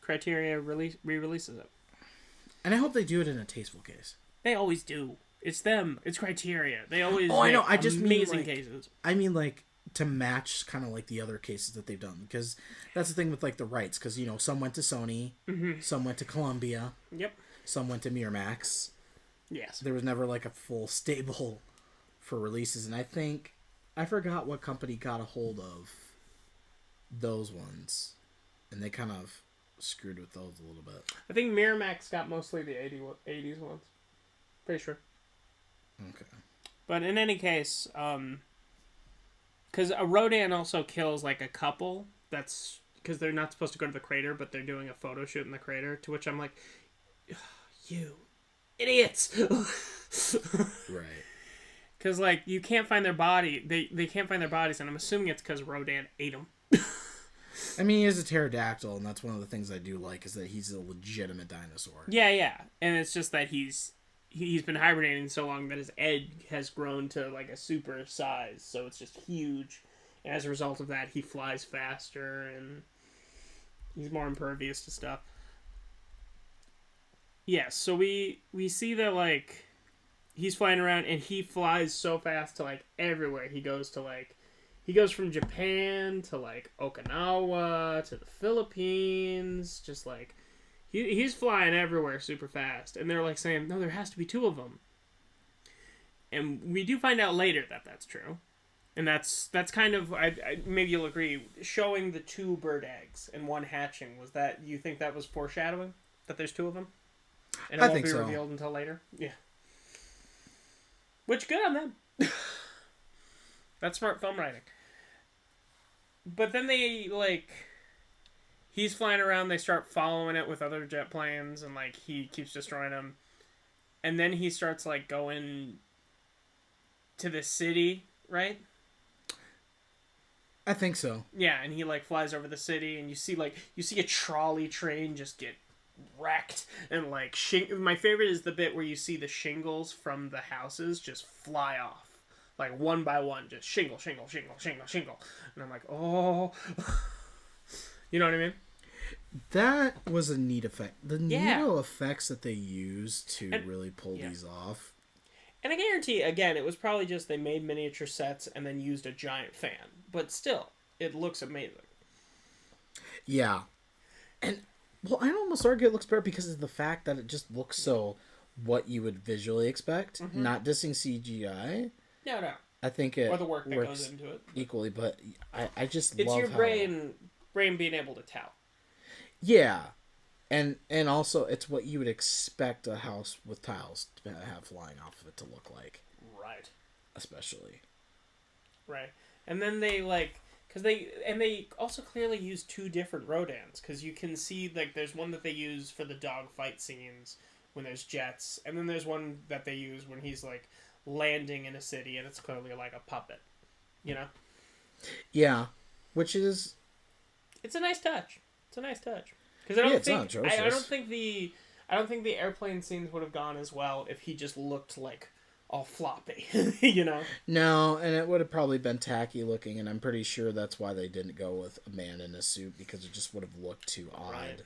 B: Criteria re-releases it.
A: And I hope they do it in a tasteful case.
B: They always do. It's them. It's Criteria. They always
A: I know. I just
B: amazing
A: mean, like,
B: cases.
A: I mean, like, to match kind of like the other cases that they've done, because that's the thing with, like, the rights, because, you know, some went to Sony, some went to Columbia, some went to Miramax.
B: Yes.
A: There was never, like, a full stable for releases, and I forgot what company got a hold of those ones, and they kind of screwed with those a little bit.
B: I think Miramax got mostly the 80s ones. Pretty sure.
A: Okay.
B: But in any case, because a Rodan also kills, like, a couple. That's because they're not supposed to go to the crater, but they're doing a photo shoot in the crater. To which I'm like, you idiots!
A: Right.
B: Because, like, you can't find their body. They can't find their bodies, and I'm assuming it's because Rodan ate them.
A: I mean, he is a pterodactyl, and that's one of the things I do like, is that he's a legitimate dinosaur.
B: Yeah. And it's just that he's been hibernating so long that his egg has grown to, like, a super size, so it's just huge. And as a result of that, he flies faster, and he's more impervious to stuff. Yeah, so we see that, like, he's flying around, and he flies so fast to, like, everywhere. He goes from Japan to, like, Okinawa to the Philippines, just, like, he's flying everywhere super fast. And they're, like, saying, no, there has to be 2 of them. And we do find out later that that's true. And that's kind of, maybe you'll agree, showing the 2 bird eggs and one hatching, you think that was foreshadowing? That there's 2 of them? And it won't be revealed until later? Yeah. Which, good on them. That's smart film writing. But then they, like, he's flying around, they start following it with other jet planes, and, like, he keeps destroying them. And then he starts, like, going to the city, right?
A: I think so.
B: Yeah, and he, like, flies over the city, and you see a trolley train just get wrecked, and, like, my favorite is the bit where you see the shingles from the houses just fly off. Like, one by one, just shingle. And I'm like, oh. You know what I mean?
A: That was a neat effect. The neato effects that they used to really pull these off.
B: And I guarantee, again, it was probably just they made miniature sets and then used a giant fan. But still, it looks amazing.
A: Yeah. And, well, I'd almost argue it looks better because of the fact that it just looks so what you would visually expect. Mm-hmm. Not dissing CGI.
B: No.
A: I think it
B: or the work that goes into it.
A: Equally, but I just
B: it's
A: love
B: your brain being able to tell.
A: Yeah. And also, it's what you would expect a house with tiles to have flying off of it to look like.
B: Right.
A: Especially.
B: Right. And then they, like... they also clearly use 2 different Rodans. Because you can see, like, there's one that they use for the dog fight scenes when there's jets. And then there's one that they use when he's, like, landing in a city. And it's clearly, like, a puppet. You know?
A: Yeah. Which is...
B: It's a nice touch. Because I don't think the airplane scenes would have gone as well if he just looked like all floppy, you know?
A: No, and it would have probably been tacky looking, and I'm pretty sure that's why they didn't go with a man in a suit, because it just would have looked too odd.
B: Right.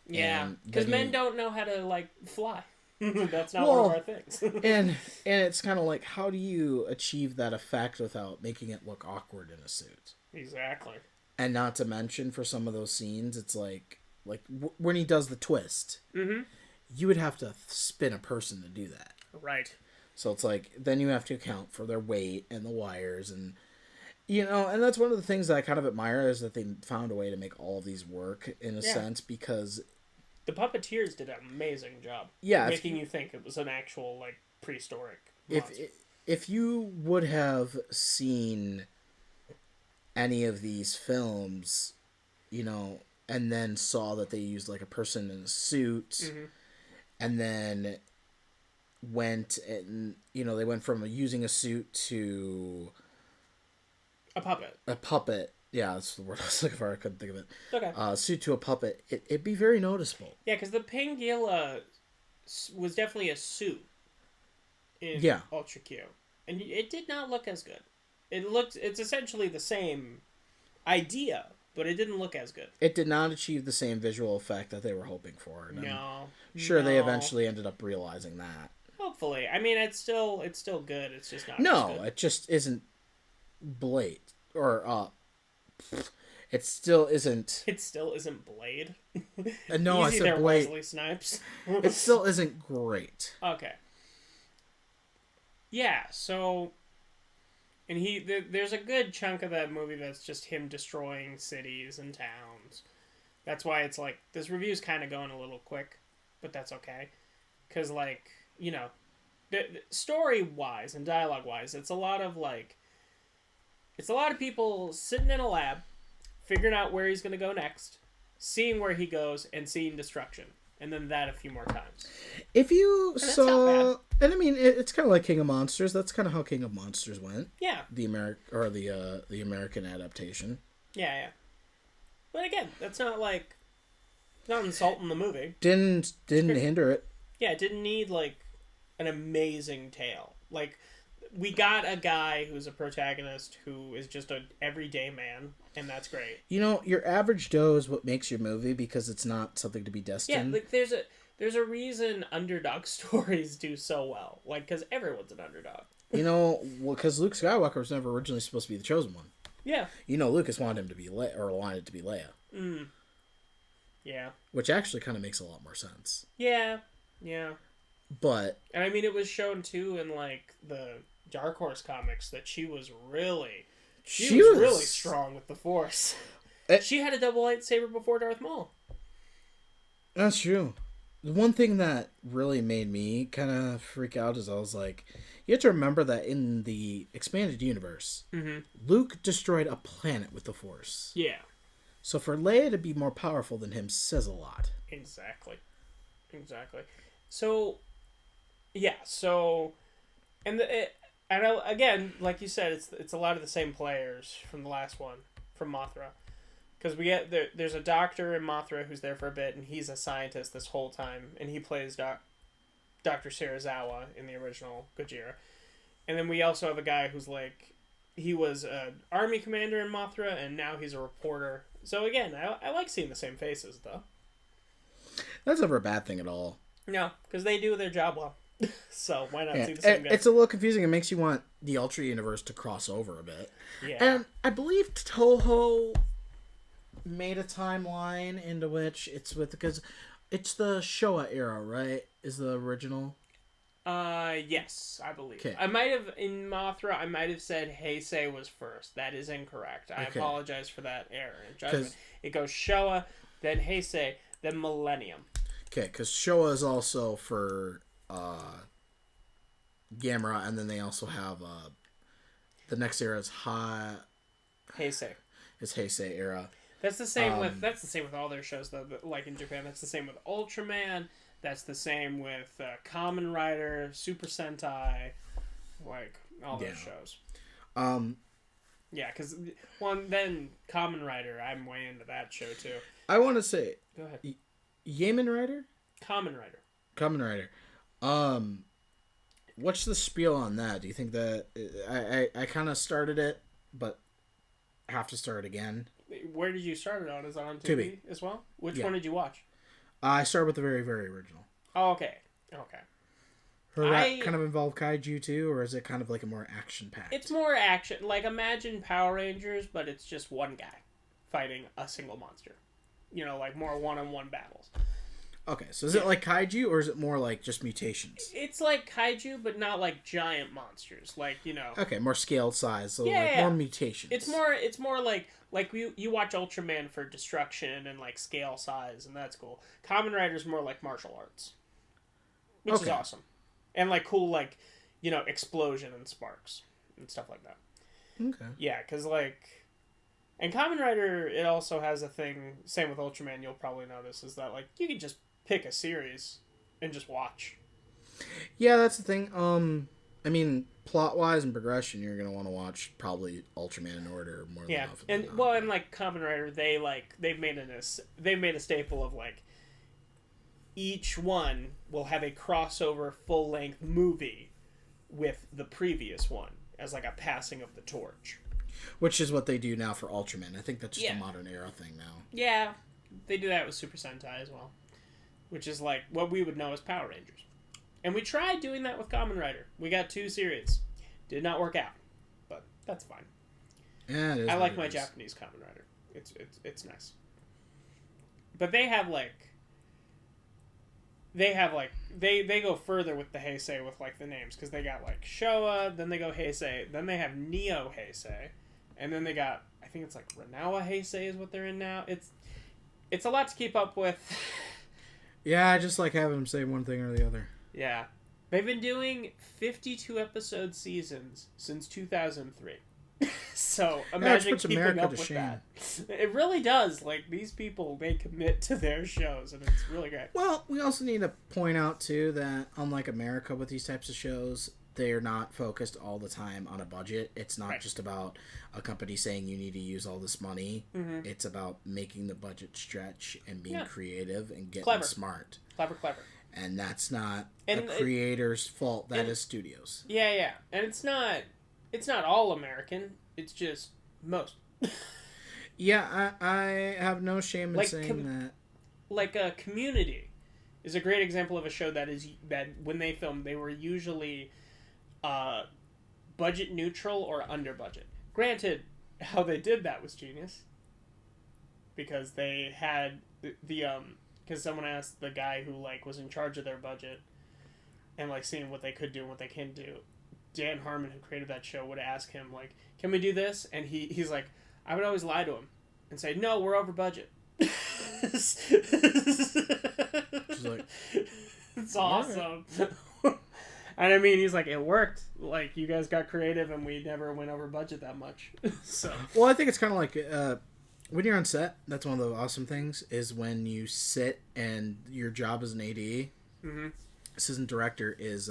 B: Yeah, because men don't know how to, like, fly. That's not one of our things.
A: and it's kind of like, how do you achieve that effect without making it look awkward in a suit?
B: Exactly.
A: And not to mention, for some of those scenes, it's like when he does the twist, you would have to spin a person to do that.
B: Right.
A: So it's like, then you have to account for their weight and the wires, and and that's one of the things that I kind of admire, is that they found a way to make all of these work in a sense, because
B: the puppeteers did an amazing job.
A: Yeah,
B: making you think it was an actual, like, prehistoric monster.
A: If you would have seen any of these films, and then saw that they used like a person in a suit, and then went and they went from using a suit to
B: a
A: puppet. Yeah, that's the word I was looking for. I couldn't think of it.
B: Okay.
A: Suit to a puppet. It'd be very noticeable.
B: Yeah, because the Pangea was definitely a suit in Ultra Q, and it did not look as good. It's essentially the same idea, but it didn't look as good.
A: It did not achieve the same visual effect that they were hoping for. And
B: no.
A: They eventually ended up realizing that.
B: Hopefully. I mean, it's still good. It's just not
A: No,
B: as good.
A: it just isn't Blade. Or, it still isn't...
B: It still isn't Blade?
A: No, I said Blade.
B: Wesley Snipes.
A: It still isn't great.
B: Okay. Yeah, so... And there's a good chunk of that movie that's just him destroying cities and towns. That's why it's like, this review's kind of going a little quick, but that's okay. Because, like, story-wise and dialogue-wise, it's a lot of people sitting in a lab, figuring out where he's going to go next, seeing where he goes, and seeing destruction. And then that a few more times.
A: If you saw... And I mean, it's kind of like King of Monsters. That's kind of how King of Monsters went.
B: Yeah.
A: The American adaptation.
B: Yeah. But again, that's not like... not insulting the movie.
A: Didn't hinder it.
B: Yeah, it didn't need, like, an amazing tale. Like, we got a guy who's a protagonist who is just an everyday man, and that's great.
A: Your average Joe is what makes your movie, because it's not something to be destined.
B: Yeah, like, there's a reason underdog stories do so well. Like, because everyone's an underdog.
A: Because Luke Skywalker was never originally supposed to be the chosen one.
B: Yeah.
A: Lucas wanted him to be wanted it to be Leia.
B: Mm. Yeah.
A: Which actually kind of makes a lot more sense.
B: Yeah.
A: But...
B: And I mean, it was shown, too, in, like, the Dark Horse comics that she was really... She was really strong with the Force. She had a double lightsaber before Darth Maul.
A: That's true. The one thing that really made me kind of freak out is I was like, you have to remember that in the expanded universe, Luke destroyed a planet with the Force.
B: Yeah.
A: So for Leia to be more powerful than him says a lot.
B: Exactly. So, yeah. And again, like you said, it's a lot of the same players from the last one, from Mothra. Because there's a doctor in Mothra who's there for a bit, and he's a scientist this whole time, and he plays Dr. Serizawa in the original Gojira. And then we also have a guy who's like, he was an army commander in Mothra, and now he's a reporter. So again, I like seeing the same faces, though.
A: That's never a bad thing at all.
B: No, because they do their job well. So why not see the same guy?
A: It's a little confusing. It makes you want the Ultra Universe to cross over a bit.
B: Yeah.
A: And I believe Toho made a timeline into which it's with, because it's the Showa era, right? Is the original?
B: Yes, I believe. Okay. I might have, in Mothra, I might have said Heisei was first. That is incorrect. I apologize for that error in judgment. It goes Showa, then Heisei, then Millennium. Okay,
A: because Showa is also for Gamera, and then they also have the next era is
B: Heisei.
A: It's Heisei era.
B: That's the same with all their shows though. Like in Japan, that's the same with Ultraman. That's the same with Kamen Rider, Super Sentai, like all those shows. Yeah, because then Kamen Rider, I'm way into that show too.
A: I want to say,
B: go ahead.
A: Kamen Rider.
B: Kamen Rider.
A: Kamen Rider. what's the spiel on that? Do you think that I kind of started it, but have to start again?
B: Where did you start it on? Is it on TV
A: Tubi.
B: as well? Which one did you watch?
A: I started with the very, very original.
B: Oh, okay.
A: Does that kind of involve kaiju too, or is it kind of like a more action-packed?
B: It's more action. Like, imagine Power Rangers, but it's just one guy fighting a single monster. You know, like more one-on-one battles.
A: Okay, so is it like kaiju, or is it more like just mutations?
B: It's like kaiju, but not like giant monsters. Like, you know.
A: Okay, more scaled size, so more mutations.
B: It's more like you watch Ultraman for destruction and like scale size, and that's cool. Kamen Rider's more like martial arts, which is awesome. And, like, cool, like, you know, explosion and sparks and stuff like that.
A: Okay.
B: Yeah, because, like... And Kamen Rider, it also has a thing, same with Ultraman, you'll probably notice, is that, like, you can just pick a series and just watch.
A: Yeah, that's the thing. I mean, plot-wise and progression, you're going to want to watch probably Ultraman in order more than often.
B: And, well, and, like, Kamen Rider, they've made a staple of, like, each one will have a crossover full-length movie with the previous one as like a passing of the torch.
A: Which is what they do now for Ultraman. I think that's just a modern era thing now.
B: Yeah, they do that with Super Sentai as well. Which is like what we would know as Power Rangers. And we tried doing that with Kamen Rider. We got 2 series. Did not work out. But that's fine.
A: Yeah, it is.
B: I like my Japanese Kamen Rider. It's nice. But they have they go further with the Heisei with like the names, because they got like Showa, then they go Heisei, then they have Neo Heisei, and then they got, I think it's like Renowa Heisei is what they're in now. It's a lot to keep up with.
A: Yeah, I just like having them say one thing or the other.
B: Yeah, they've been doing 52 episode seasons since 2003. So imagine keeping up with that. It really does. Like, these people, they commit to their shows, and it's really great.
A: Well, we also need to point out too that unlike America with these types of shows, they're not focused all the time on a budget. It's not just about a company saying you need to use all this money. Mm-hmm. It's about making the budget stretch and being creative and getting smart.
B: Clever.
A: And that's not a creator's fault. That is studios.
B: Yeah. And it's not all American. It's just most.
A: Yeah, I have no shame in saying that.
B: Like, Community is a great example of a show that when they filmed, they were usually budget neutral or under budget. Granted, how they did that was genius. Because they had because someone asked the guy who like was in charge of their budget and like seeing what they could do and what they can do. Dan Harmon, who created that show, would ask him, like, can we do this? And he's like, I would always lie to him and say, no, we're over budget. It's
A: like,
B: it's awesome. Right. And I mean, he's like, it worked. Like, you guys got creative and we never went over budget that much. So.
A: Well, I think it's kind of like when you're on set, that's one of the awesome things, is when you sit and your job as an AD, assistant director, is...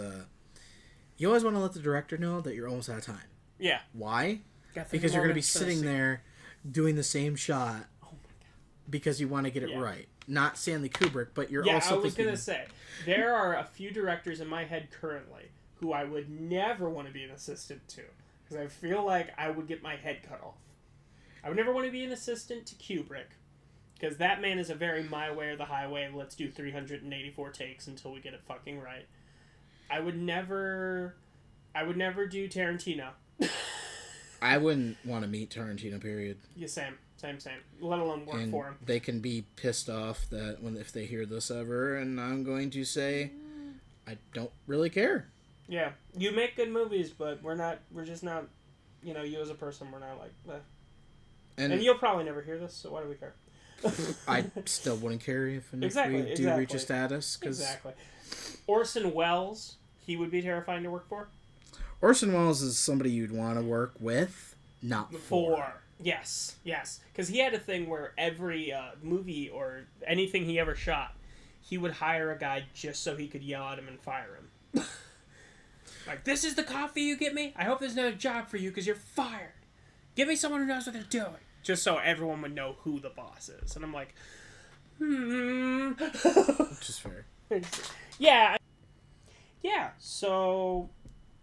A: you always want to let the director know that you're almost out of time.
B: Yeah.
A: Why? Because you're going to be sitting there doing the same shot because you want to get it right. Not Stanley Kubrick, but you're also thinking... Yeah, I was
B: going to say, there are a few directors in my head currently who I would never want to be an assistant to, because I feel like I would get my head cut off. I would never want to be an assistant to Kubrick, because that man is a very my way or the highway, let's do 384 takes until we get it fucking right. I would never do Tarantino.
A: I wouldn't want to meet Tarantino, period.
B: Yeah, same. Let alone work for him.
A: They can be pissed off that if they hear this ever, and I'm going to say, I don't really care.
B: Yeah, you make good movies, but we're just not, you as a person, we're not like, eh. And you'll probably never hear this, so why do we care?
A: I still wouldn't care if we do reach a status.
B: Exactly. Orson Welles, he would be terrifying to work for.
A: Orson Welles is somebody you'd want to work with, not for.
B: Yes. Because he had a thing where every movie or anything he ever shot, he would hire a guy just so he could yell at him and fire him. Like, this is the coffee you get me? I hope there's no job for you because you're fired. Give me someone who knows what they're doing. Just so everyone would know who the boss is. And I'm like,
A: Which is fair.
B: Yeah. Yeah, so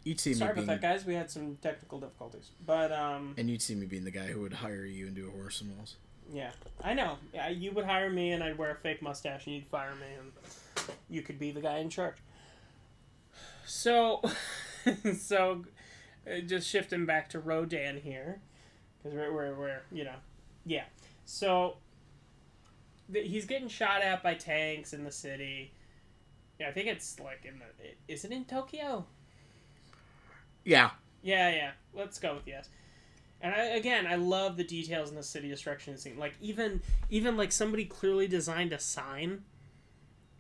A: You'd see
B: sorry
A: me
B: about
A: being,
B: that, guys. We had some technical difficulties, but
A: and you'd see me being the guy who would hire you and do a horse symbols.
B: yeah, I know. Yeah, you would hire me, and I'd wear a fake mustache, and you'd fire me, and you could be the guy in charge. So, so just shifting back to Rodan here, because we're yeah. So he's getting shot at by tanks in the city. Yeah, I think it's like is it in Tokyo?
A: Yeah.
B: Yeah. Let's go with yes. And I love the details in the city destruction scene. Like even like somebody clearly designed a sign,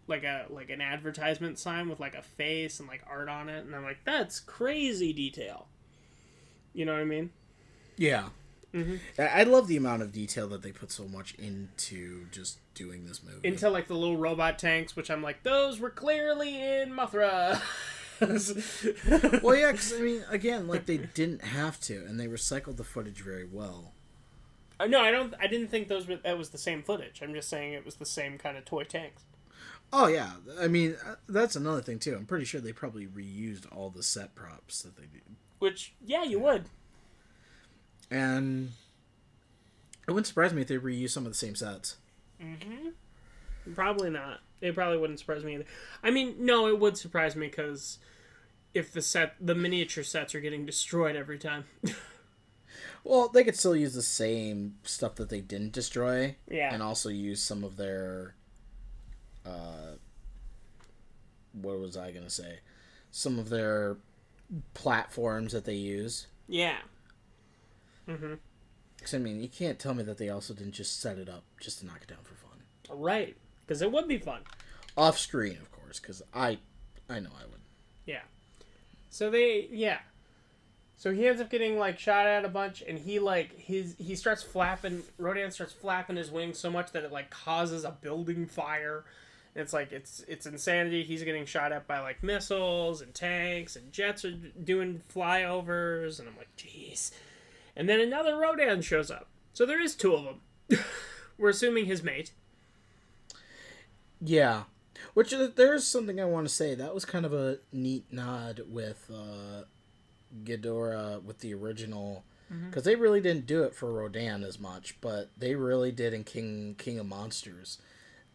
B: like an advertisement sign with like a face and like art on it, and I'm like, that's crazy detail. You know what I mean?
A: Yeah. Mm-hmm. I love the amount of detail that they put so much into just doing this movie.
B: Into like the little robot tanks, which I'm like, those were clearly in Mothra.
A: Well, yeah, because, I mean, again, like, they didn't have to, and they recycled the footage very well.
B: No, I didn't think that was the same footage. I'm just saying it was the same kind of toy tanks.
A: Oh, yeah. I mean, that's another thing, too. I'm pretty sure they probably reused all the set props that they did.
B: Which, yeah, you would.
A: And it wouldn't surprise me if they reused some of the same sets.
B: Mm-hmm. Probably not. It probably wouldn't surprise me either. I mean, no, it would surprise me because if the miniature sets are getting destroyed every time.
A: Well, they could still use the same stuff that they didn't destroy.
B: Yeah.
A: And also use some of their, what was I going to say? Some of their platforms that they use.
B: Yeah. Mm-hmm.
A: Because, I mean, you can't tell me that they also didn't just set it up just to knock it down for fun.
B: Right. Because it would be fun.
A: Off screen, of course, because I know I would.
B: Yeah. So So he ends up getting, like, shot at a bunch, and he starts flapping, Rodan starts flapping his wings so much that it, like, causes a building fire. And it's like, it's insanity. He's getting shot at by, like, missiles and tanks, and jets are doing flyovers, and I'm like, jeez. And then another Rodan shows up. So there is two of them. We're assuming his mate.
A: Yeah. Which, there's something I want to say. That was kind of a neat nod with Ghidorah with the original. Because they really didn't do it for Rodan as much, but they really did in King of Monsters.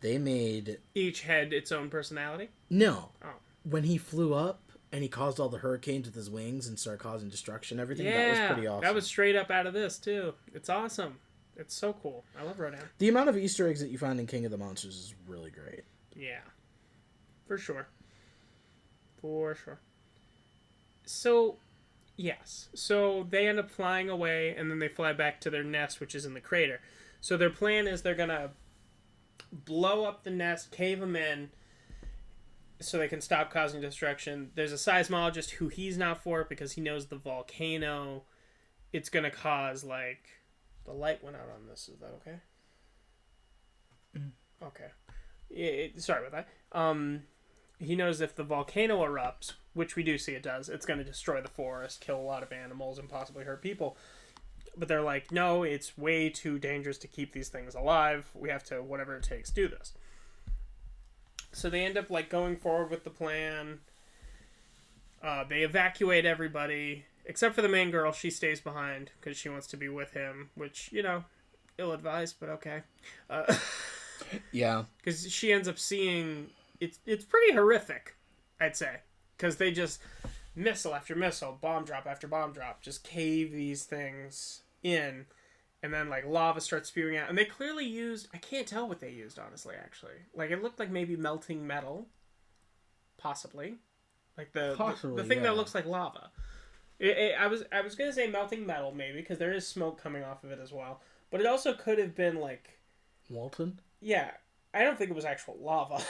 A: They made...
B: Each had its own personality?
A: No.
B: Oh.
A: When he flew up and he caused all the hurricanes with his wings and started causing destruction and everything, that was pretty awesome.
B: That was straight up out of this, too. It's awesome. It's so cool. I love Rodan.
A: The amount of Easter eggs that you find in King of the Monsters is really great.
B: Yeah. For sure. So, yes. So, they end up flying away, and then they fly back to their nest, which is in the crater. So, their plan is they're going to blow up the nest, cave them in, so they can stop causing destruction. There's a seismologist who he's not for because he knows the volcano. It's going to cause, like... The light went out on this. Is that okay? Okay. Sorry about that. He knows if the volcano erupts, which we do see it does, it's going to destroy the forest, kill a lot of animals, and possibly hurt people. But they're like, no, it's way too dangerous to keep these things alive. We have to, whatever it takes, do this. So they end up like going forward with the plan. They evacuate everybody. Except for the main girl, she stays behind because she wants to be with him, which, ill-advised, but okay.
A: Yeah.
B: Because she ends up seeing... It's pretty horrific, I'd say. Because they just... Missile after missile, bomb drop after bomb drop, just cave these things in, and then, like, lava starts spewing out. And they clearly used... I can't tell what they used, honestly, actually. Like, it looked like maybe melting metal. Possibly. Like, the thing that looks like lava. I was gonna say melting metal maybe because there is smoke coming off of it as well, but it also could have been like
A: molten.
B: Yeah, I don't think it was actual lava,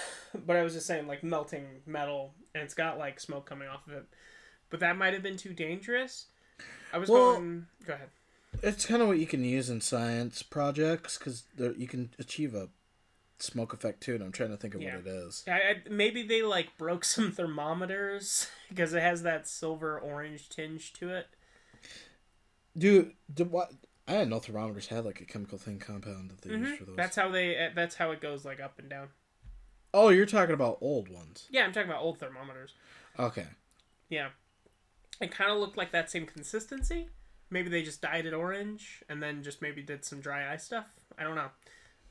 B: but I was just saying like melting metal, and it's got like smoke coming off of it. But that might have been too dangerous. Go ahead.
A: It's kind of what you can use in science projects because you can achieve a smoke effect too, and I'm trying to think of what it is.
B: Maybe they like broke some thermometers because it has that silver orange tinge to it.
A: Dude, what? I didn't know thermometers had like a chemical thing compound that they use for those.
B: That's how it goes like up and down.
A: Oh, you're talking about old ones.
B: Yeah, I'm talking about old thermometers.
A: Okay.
B: Yeah. It kind of looked like that same consistency. Maybe they just dyed it orange and then just maybe did some dry ice stuff. I don't know.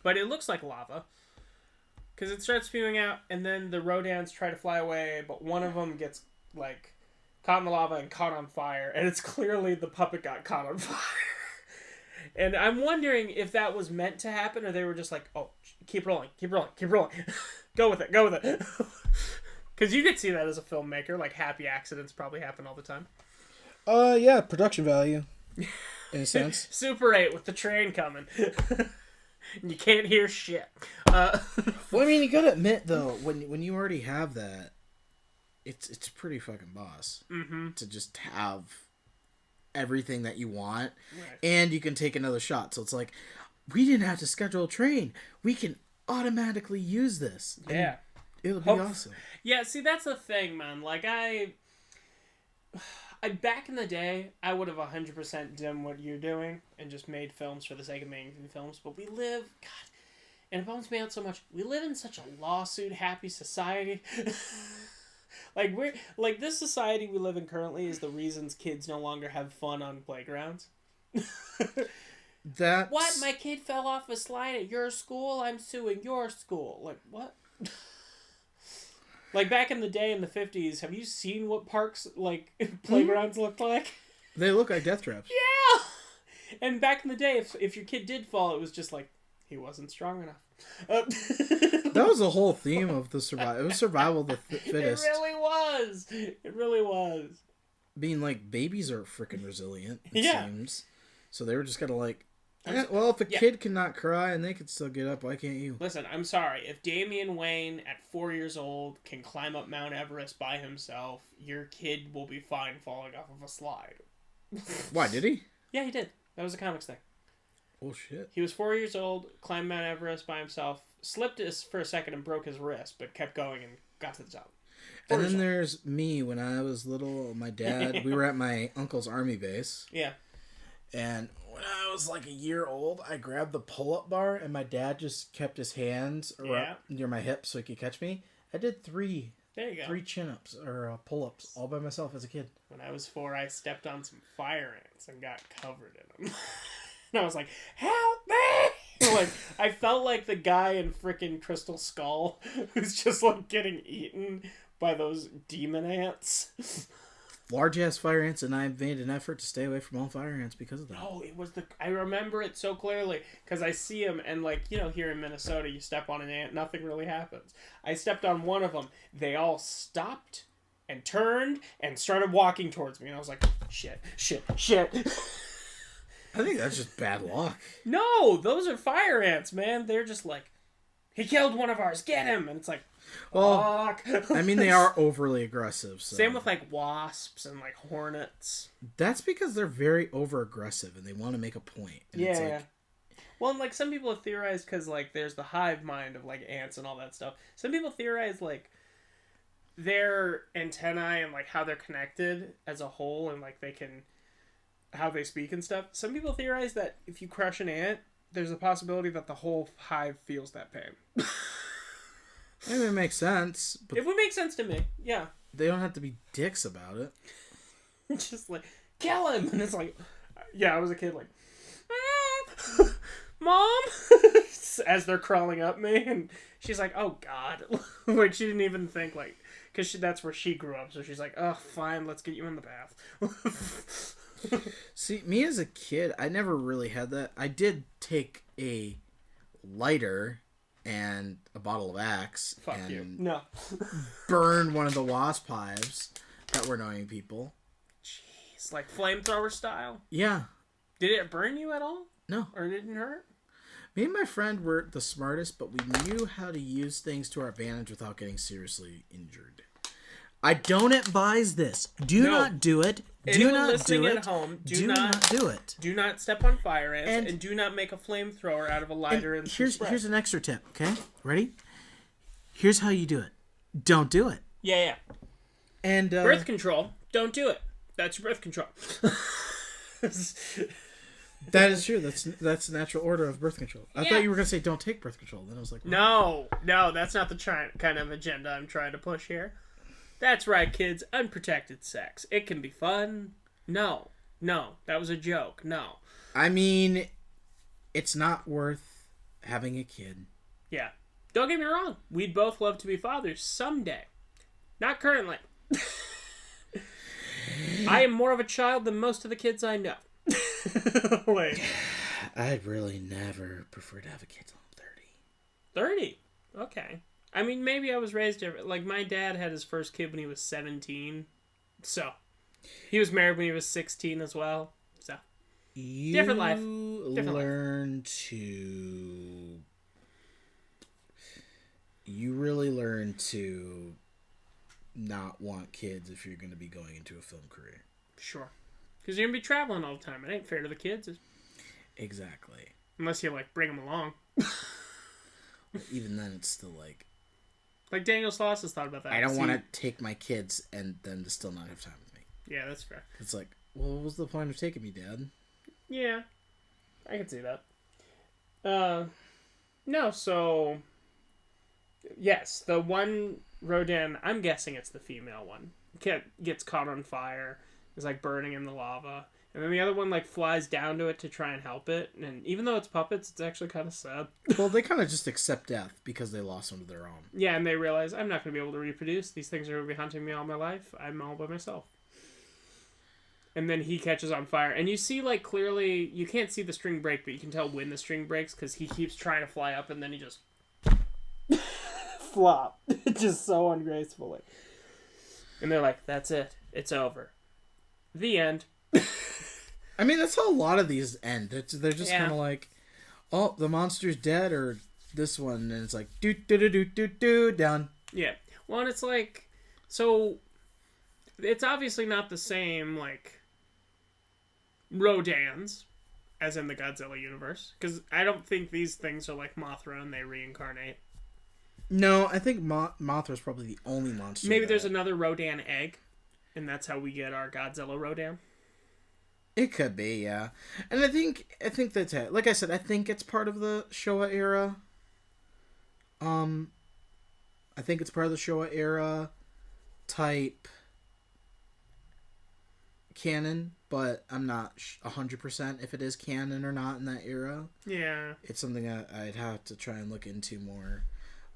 B: But it looks like lava. Because it starts spewing out, and then the Rodans try to fly away, but one of them gets, like, caught in the lava and caught on fire. And it's clearly the puppet got caught on fire. And I'm wondering if that was meant to happen, or they were just like, oh, keep rolling. Go with it. Because you could see that as a filmmaker. Like, happy accidents probably happen all the time.
A: Yeah, production value. In a sense.
B: Super 8 with the train coming. And you can't hear shit.
A: Well, I mean, you gotta admit, though, when you already have that, it's pretty fucking boss.
B: Mm-hmm.
A: To just have everything that you want.
B: Right.
A: And you can take another shot. So it's like, we didn't have to schedule a train. We can automatically use this.
B: Yeah.
A: It'll be awesome.
B: Yeah, see, that's the thing, man. Like, I back in the day, I would have 100% done what you're doing and just made films for the sake of making films. But we live, God, and it bums me out so much. We live in such a lawsuit-happy society. Like this society we live in currently is the reasons kids no longer have fun on playgrounds.
A: That's...
B: What? My kid fell off a slide at your school? I'm suing your school. Like, what? Like, back in the day in the 50s, have you seen what parks, like, playgrounds looked like?
A: They look like death traps.
B: Yeah! And back in the day, if your kid did fall, it was just like, he wasn't strong enough.
A: That was the whole theme of the survival. It was survival of the fittest.
B: It really was.
A: Being like, babies are freaking resilient, it
B: Yeah.
A: seems. So they were just gotta like, well, if a kid cannot cry and they can still get up, why can't you?
B: Listen, I'm sorry. If Damian Wayne, at 4 years old, can climb up Mount Everest by himself, your kid will be fine falling off of a slide.
A: Why, did he?
B: Yeah, he did. That was a comics thing.
A: Oh, shit.
B: He was 4 years old, climbed Mount Everest by himself, slipped for a second and broke his wrist, but kept going and got to the top.
A: And then there's me when I was little. My dad, we were at my uncle's army base.
B: Yeah.
A: And when I was like a year old, I grabbed the pull-up bar, and my dad just kept his hands near my hips so he could catch me. I did 3 chin-ups or pull-ups all by myself as a kid.
B: When I was 4, I stepped on some fire ants and got covered in them. And I was like, help me! Like, I felt like the guy in frickin' Crystal Skull who's just like getting eaten by those demon ants.
A: Large-ass fire ants, and I made an effort to stay away from all fire ants because of that.
B: No, it was I remember it so clearly, because I see them, and like, you know, here in Minnesota, you step on an ant, nothing really happens. I stepped on one of them, they all stopped, and turned, and started walking towards me, and I was like, shit.
A: I think that's just bad luck.
B: No, those are fire ants, man. They're just like, he killed one of ours, get him! And it's like,
A: well, I mean, they are overly aggressive. So.
B: Same with, like, wasps and, like, hornets.
A: That's because they're very over-aggressive, and they want to make a point. And
B: yeah,
A: it's like...
B: yeah. Well, and, like, some people have theorized, because, like, there's the hive mind of, like, ants and all that stuff. Some people theorize, like, their antennae and, like, how they're connected as a whole, and, like, they can... how they speak and stuff. Some people theorize that if you crush an ant, there's a possibility that the whole hive feels that pain.
A: Maybe it makes sense. But
B: it would make sense to me, yeah.
A: They don't have to be dicks about it.
B: Just like, kill him! And it's like, yeah, I was a kid like, Mom! As they're crawling up me, and she's like, oh God. Like, she didn't even think, like, because that's where she grew up, so she's like, oh, fine, let's get you in the bath.
A: See, me as a kid, I never really had that. I did take a lighter and a bottle of Axe burn one of the wasp hives that were annoying people.
B: Jeez, like flamethrower style?
A: Yeah.
B: Did it burn you at all?
A: No.
B: Or did it hurt?
A: Me and my friend were the smartest, but we knew how to use things to our advantage without getting seriously injured. I don't advise this. Do not do it. Do not do it.
B: At home,
A: do not do it.
B: Do not step on fire ants, and do not make a flamethrower out of a lighter. And
A: here's an extra tip. Okay, ready? Here's how you do it. Don't do it.
B: Yeah.
A: And
B: birth control. Don't do it. That's birth control.
A: That is true. That's the natural order of birth control. I thought you were gonna say don't take birth control. Then I was like,
B: no, that's not the kind of agenda I'm trying to push here. That's right, kids. Unprotected sex. It can be fun. No. That was a joke. No.
A: I mean, it's not worth having a kid.
B: Yeah. Don't get me wrong. We'd both love to be fathers someday. Not currently. I am more of a child than most of the kids I know. Like,
A: I'd really never prefer to have a kid till I'm
B: 30? 30? Okay. I mean, maybe I was raised different. Like, my dad had his first kid when he was 17. So, he was married when he was 16 as well. So, different life.
A: You really learn to not want kids if you're going to be going into a film career.
B: Sure. Because you're going to be traveling all the time. It ain't fair to the kids.
A: Exactly.
B: Unless you, like, bring them along.
A: Even then, it's still like...
B: Like, Daniel Sloss has thought about that.
A: I don't want to take my kids and them to still not have time with me.
B: Yeah, that's fair.
A: It's like, well, what was the point of taking me, Dad?
B: Yeah. I can see that. No, so... Yes, the one Rodan, I'm guessing it's the female one, gets caught on fire, is like burning in the lava, and then the other one like flies down to it to try and help it, and even though it's puppets, it's actually kind of sad.
A: Well, they kind of just accept death because they lost one of their own.
B: Yeah, and they realize, I'm not going to be able to reproduce, these things are going to be hunting me all my life, I'm all by myself. And then he catches on fire, and you see like clearly, you can't see the string break, but you can tell when the string breaks, because he keeps trying to fly up, and then he just... flop. Just so ungracefully. And they're like, that's it. It's over. The end.
A: I mean, that's how a lot of these end. They're just kind of like, oh, the monster's dead, or this one, and it's like, do, done.
B: Yeah. Well, and it's like, so, it's obviously not the same, like, Rodans, as in the Godzilla universe, because I don't think these things are like Mothra and they reincarnate.
A: No, I think Mothra's probably the only monster.
B: Maybe there's another Rodan egg, and that's how we get our Godzilla Rodan.
A: It could be, yeah. And I think that's it. Like I said, I think it's part of the Showa era. I think it's part of the Showa era type canon, but I'm not 100% if it is canon or not in that era.
B: Yeah.
A: It's something I'd have to try and look into more.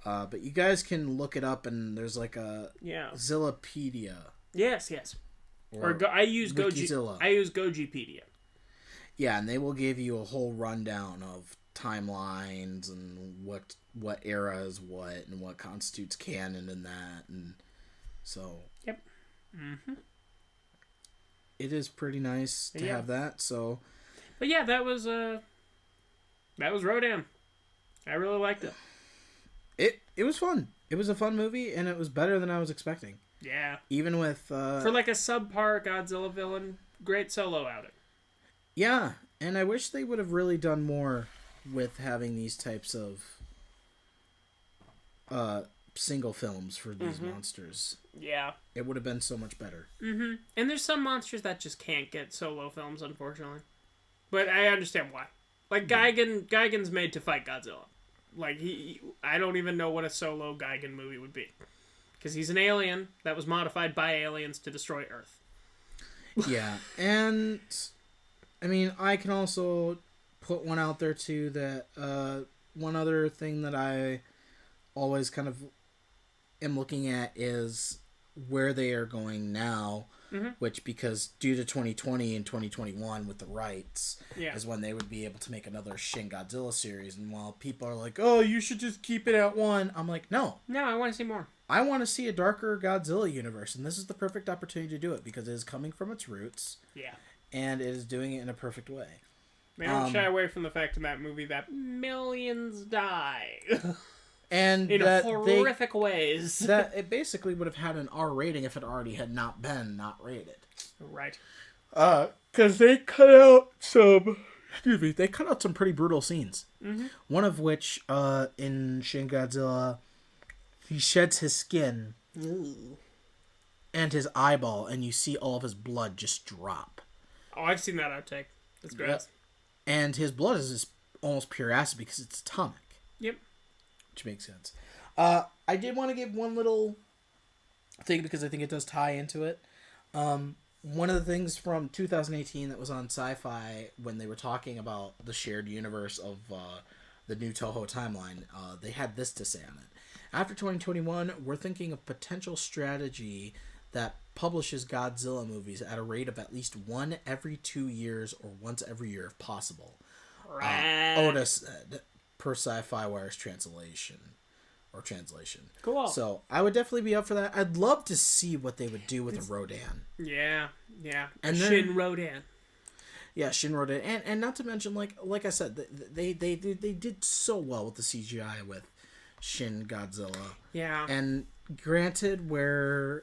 A: But you guys can look it up, and there's like a Zillapedia.
B: Yes. I use Gojipedia.
A: Yeah, and they will give you a whole rundown of timelines and what era is what and what constitutes canon in that, and so.
B: Yep. Mm-hmm.
A: It is pretty nice to have that. So.
B: But yeah, that was Rodan. I really liked it.
A: It was fun. It was a fun movie, and it was better than I was expecting.
B: Yeah.
A: Even with...
B: for like a subpar Godzilla villain, great solo outing.
A: Yeah, and I wish they would have really done more with having these types of single films for these monsters.
B: Yeah.
A: It would have been so much better.
B: Mm-hmm. And there's some monsters that just can't get solo films, unfortunately. But I understand why. Like, Gigan's made to fight Godzilla. Like, I don't even know what a solo Gigan movie would be. Because he's an alien that was modified by aliens to destroy Earth.
A: Yeah, and, I mean, I can also put one out there, too, that, one other thing that I always kind of am looking at is where they are going now. Mm-hmm. Which, because due to 2020 and 2021 with the rights, is when they would be able to make another Shin Godzilla series. And while people are like, oh, you should just keep it at one, I'm like, no.
B: No, I want to see more.
A: I want to see a darker Godzilla universe, and this is the perfect opportunity to do it, because it is coming from its roots.
B: Yeah.
A: And it is doing it in a perfect way.
B: They don't shy away from the fact in that movie that millions die.
A: And
B: in horrific ways.
A: That it basically would have had an R rating if it already had not been not rated.
B: Right.
A: Because they cut out some... Excuse me. They cut out some pretty brutal scenes. Mm-hmm. One of which, in Shin Godzilla, he sheds his skin.
B: Ooh.
A: And his eyeball, and you see all of his blood just drop.
B: Oh, I've seen that outtake. It's gross. Yep.
A: And his blood is just almost pure acid because it's atomic.
B: Yep.
A: Which makes sense. I did want to give one little thing because I think it does tie into it. One of the things from 2018 that was on Sci-Fi when they were talking about the shared universe of the new Toho timeline, they had this to say on it. After 2021, we're thinking of potential strategy that publishes Godzilla movies at a rate of at least one every 2 years or once every year if possible. Oda said, per Sci-Fi Wire's translation.
B: Cool.
A: So I would definitely be up for that. I'd love to see what they would do with a Rodan.
B: Yeah.
A: And
B: Shin Rodan.
A: Yeah, Shin Rodan. And not to mention, like I said, they did so well with the CGI with Shin Godzilla.
B: Yeah.
A: And granted, where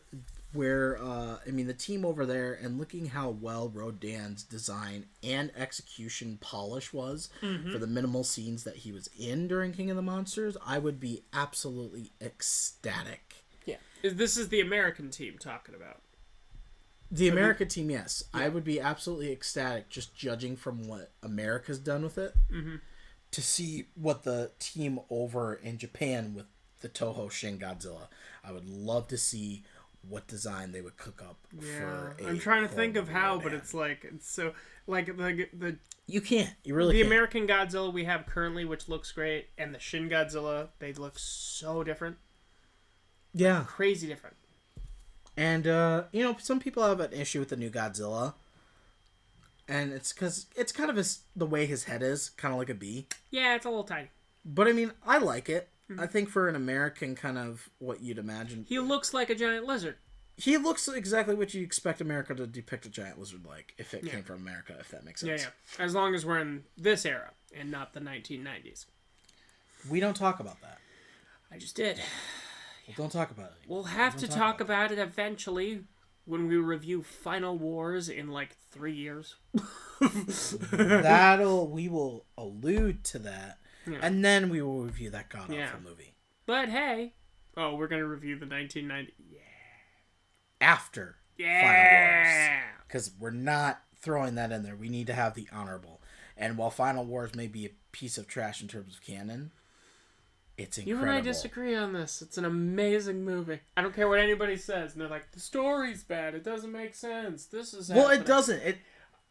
A: I mean, the team over there, and looking how well Rodan's design and execution polish was for the minimal scenes that he was in during King of the Monsters, I would be absolutely ecstatic.
B: Yeah. This is the American team talking about.
A: The American team, yes. Yeah. I would be absolutely ecstatic just judging from what America's done with it to see what the team over in Japan with the Toho Shin Godzilla. I would love to see what design they would cook up for
B: I'm trying to think of how, but it's so the
A: you can't. You really
B: the
A: can't.
B: American Godzilla we have currently, which looks great, and the Shin Godzilla, they look so different.
A: Yeah.
B: Crazy different.
A: And some people have an issue with the new Godzilla. And it's because it's kind of the way his head is, kind of like a bee.
B: Yeah, it's a little tiny.
A: But I mean, I like it. I think for an American kind of what you'd imagine.
B: He looks like a giant lizard.
A: He looks exactly what you expect America to depict a giant lizard like, if it came from America, if that makes sense.
B: Yeah. As long as we're in this era and not the 1990s.
A: We don't talk about that.
B: I just did.
A: Well, don't talk about it.
B: We'll have to talk about it eventually when we review Final Wars in 3 years.
A: We will allude to that. Yeah. And then we will review that god-awful movie.
B: But hey, we're going to review the 1990... Yeah.
A: After Final Wars. Because we're not throwing that in there. We need to have the honorable. And while Final Wars may be a piece of trash in terms of canon, it's incredible.
B: You and I disagree on this. It's an amazing movie. I don't care what anybody says. And they're like, the story's bad. It doesn't make sense. This is happening.
A: Well, it doesn't.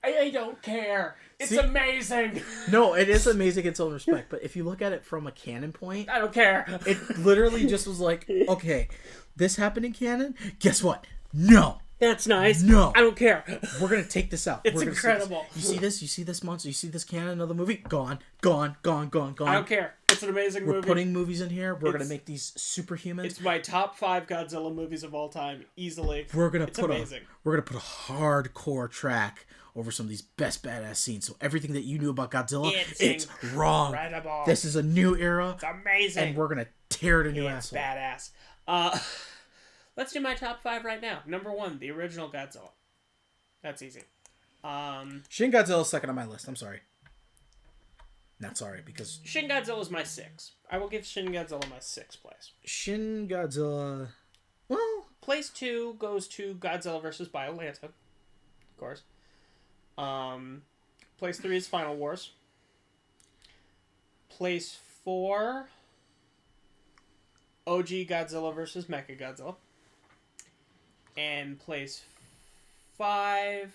B: I don't care. It's amazing.
A: No, it is amazing in its own respect. But if you look at it from a canon point...
B: I don't care.
A: It literally just was like, okay, this happened in canon? Guess what? No.
B: That's nice.
A: No.
B: I don't care.
A: We're going to take this out.
B: It's incredible.
A: You see this? You see this monster? You see this canon of the movie? Gone. I
B: don't care. It's an amazing movie.
A: We're putting movies in here. We're going to make these superhumans.
B: It's my top 5 Godzilla movies of all time, easily.
A: We're going to put a hardcore track over some of these best badass scenes. So everything that you knew about Godzilla, it's wrong.
B: Incredible.
A: This is a new era.
B: It's amazing.
A: And we're going to tear it a new asshole.
B: It's badass. Let's do my top 5 right now. Number 1, the original Godzilla. That's easy.
A: Shin Godzilla is second on my list. I'm sorry. Not sorry, because...
B: Shin Godzilla is my 6. I will give Shin Godzilla my 6th place.
A: Shin Godzilla... Well...
B: Place 2 goes to Godzilla vs. Biolanta. Of course. Place 3 is Final Wars. Place 4... OG Godzilla vs. Mechagodzilla. And place 5...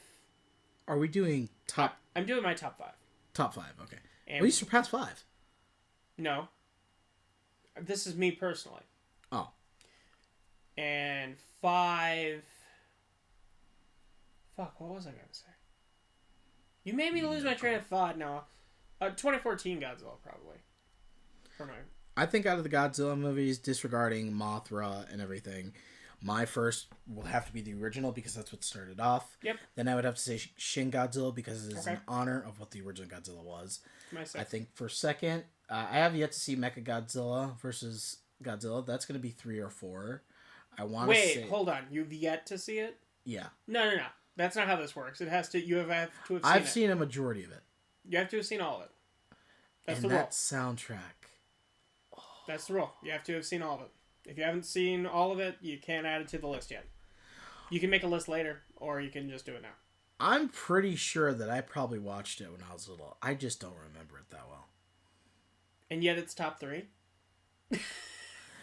A: Are we doing top...
B: I'm doing my top 5.
A: Top 5, okay. And you surpassed 5.
B: No. This is me personally.
A: Oh.
B: And 5... Fuck, what was I going to say? You made me lose my train of thought now. 2014 Godzilla, probably. For my...
A: I think out of the Godzilla movies, disregarding Mothra and everything, my first will have to be the original because that's what started off.
B: Yep.
A: Then I would have to say Shin Godzilla because it is in honor of what the original Godzilla was. I think for second, I have yet to see Mechagodzilla versus Godzilla. That's going to be 3 or 4. I want to say...
B: Wait, hold on. You've yet to see it?
A: Yeah.
B: No. That's not how this works. It has to... You have to have seen it.
A: I've seen a majority of it.
B: You have to have seen all of it. That's
A: and
B: the rule.
A: that soundtrack...
B: That's the rule. You have to have seen all of it. If you haven't seen all of it, you can't add it to the list yet. You can make a list later, or you can just do it now.
A: I'm pretty sure that I probably watched it when I was little. I just don't remember it that well.
B: And yet it's top 3?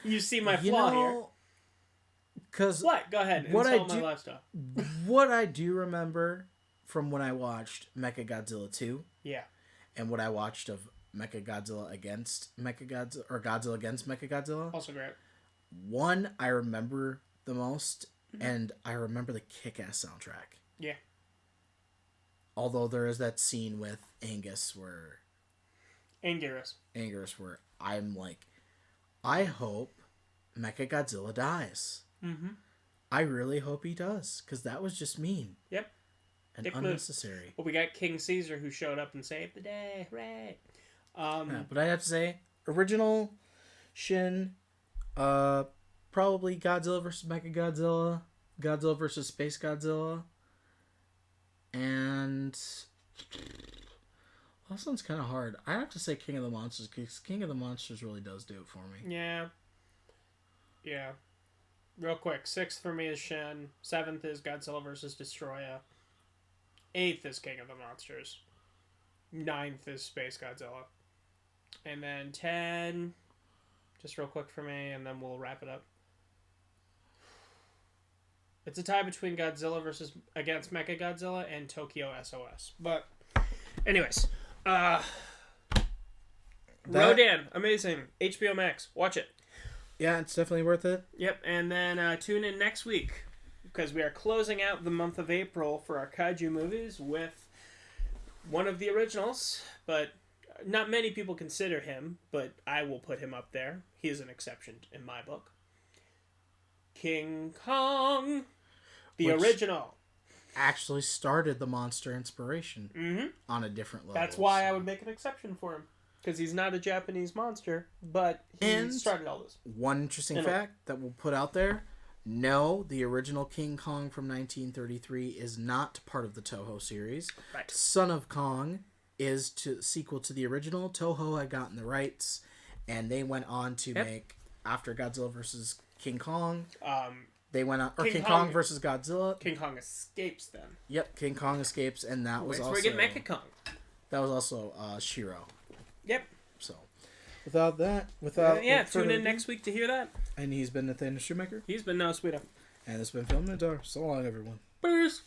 B: You see my flaw here.
A: Because
B: what? Go ahead and tell my lifestyle.
A: What I do remember from when I watched Mechagodzilla 2,
B: yeah,
A: and what I watched of Mechagodzilla against Mechagodzilla or Godzilla against Mechagodzilla,
B: also great.
A: One I remember the most, and I remember the kick-ass soundtrack.
B: Yeah.
A: Although there is that scene with Angus where I'm like, I hope Mechagodzilla dies.
B: Mm-hmm.
A: I really hope he does, because that was just mean.
B: Yep.
A: And Dick unnecessary.
B: Well, we got King Caesar who showed up and saved the day. Right.
A: Yeah, but I have to say, original Shin, probably Godzilla versus Mechagodzilla, Godzilla versus Space Godzilla, and last one's kind of hard. I have to say King of the Monsters, because King of the Monsters really does do it for me.
B: Yeah. Yeah. Real quick, 6th for me is Shin. 7th is Godzilla vs. Destroya. 8th is King of the Monsters. 9th is Space Godzilla. And then 10, just real quick for me, and then we'll wrap it up. It's a tie between Godzilla against Mechagodzilla and Tokyo SOS. But, anyways, Rodan, amazing. HBO Max, watch it.
A: Yeah, it's definitely worth it.
B: Yep, and then tune in next week, because we are closing out the month of April for our kaiju movies with one of the originals, but not many people consider him, but I will put him up there. He is an exception in my book. King Kong, the original.
A: Actually started the monster inspiration on a different level.
B: That's why I would make an exception for him. Because he's not a Japanese monster, but he started all this.
A: One interesting fact that we'll put out there. No, the original King Kong from 1933 is not part of the Toho series.
B: Right.
A: Son of Kong is sequel to the original. Toho had gotten the rights, and they went on to make, after Godzilla versus King Kong, they went on, or King Kong versus Godzilla.
B: King Kong escapes them.
A: Yep, King Kong escapes, and that was also...
B: Where we get Mecha Kong.
A: That was also Shiro.
B: Yep.
A: So, without
B: tune in next week to hear that.
A: And he's been Nathaniel Shoemaker.
B: He's been Noah Sweeto.
A: And this has been Film Mentor. So long, everyone.
B: Peace.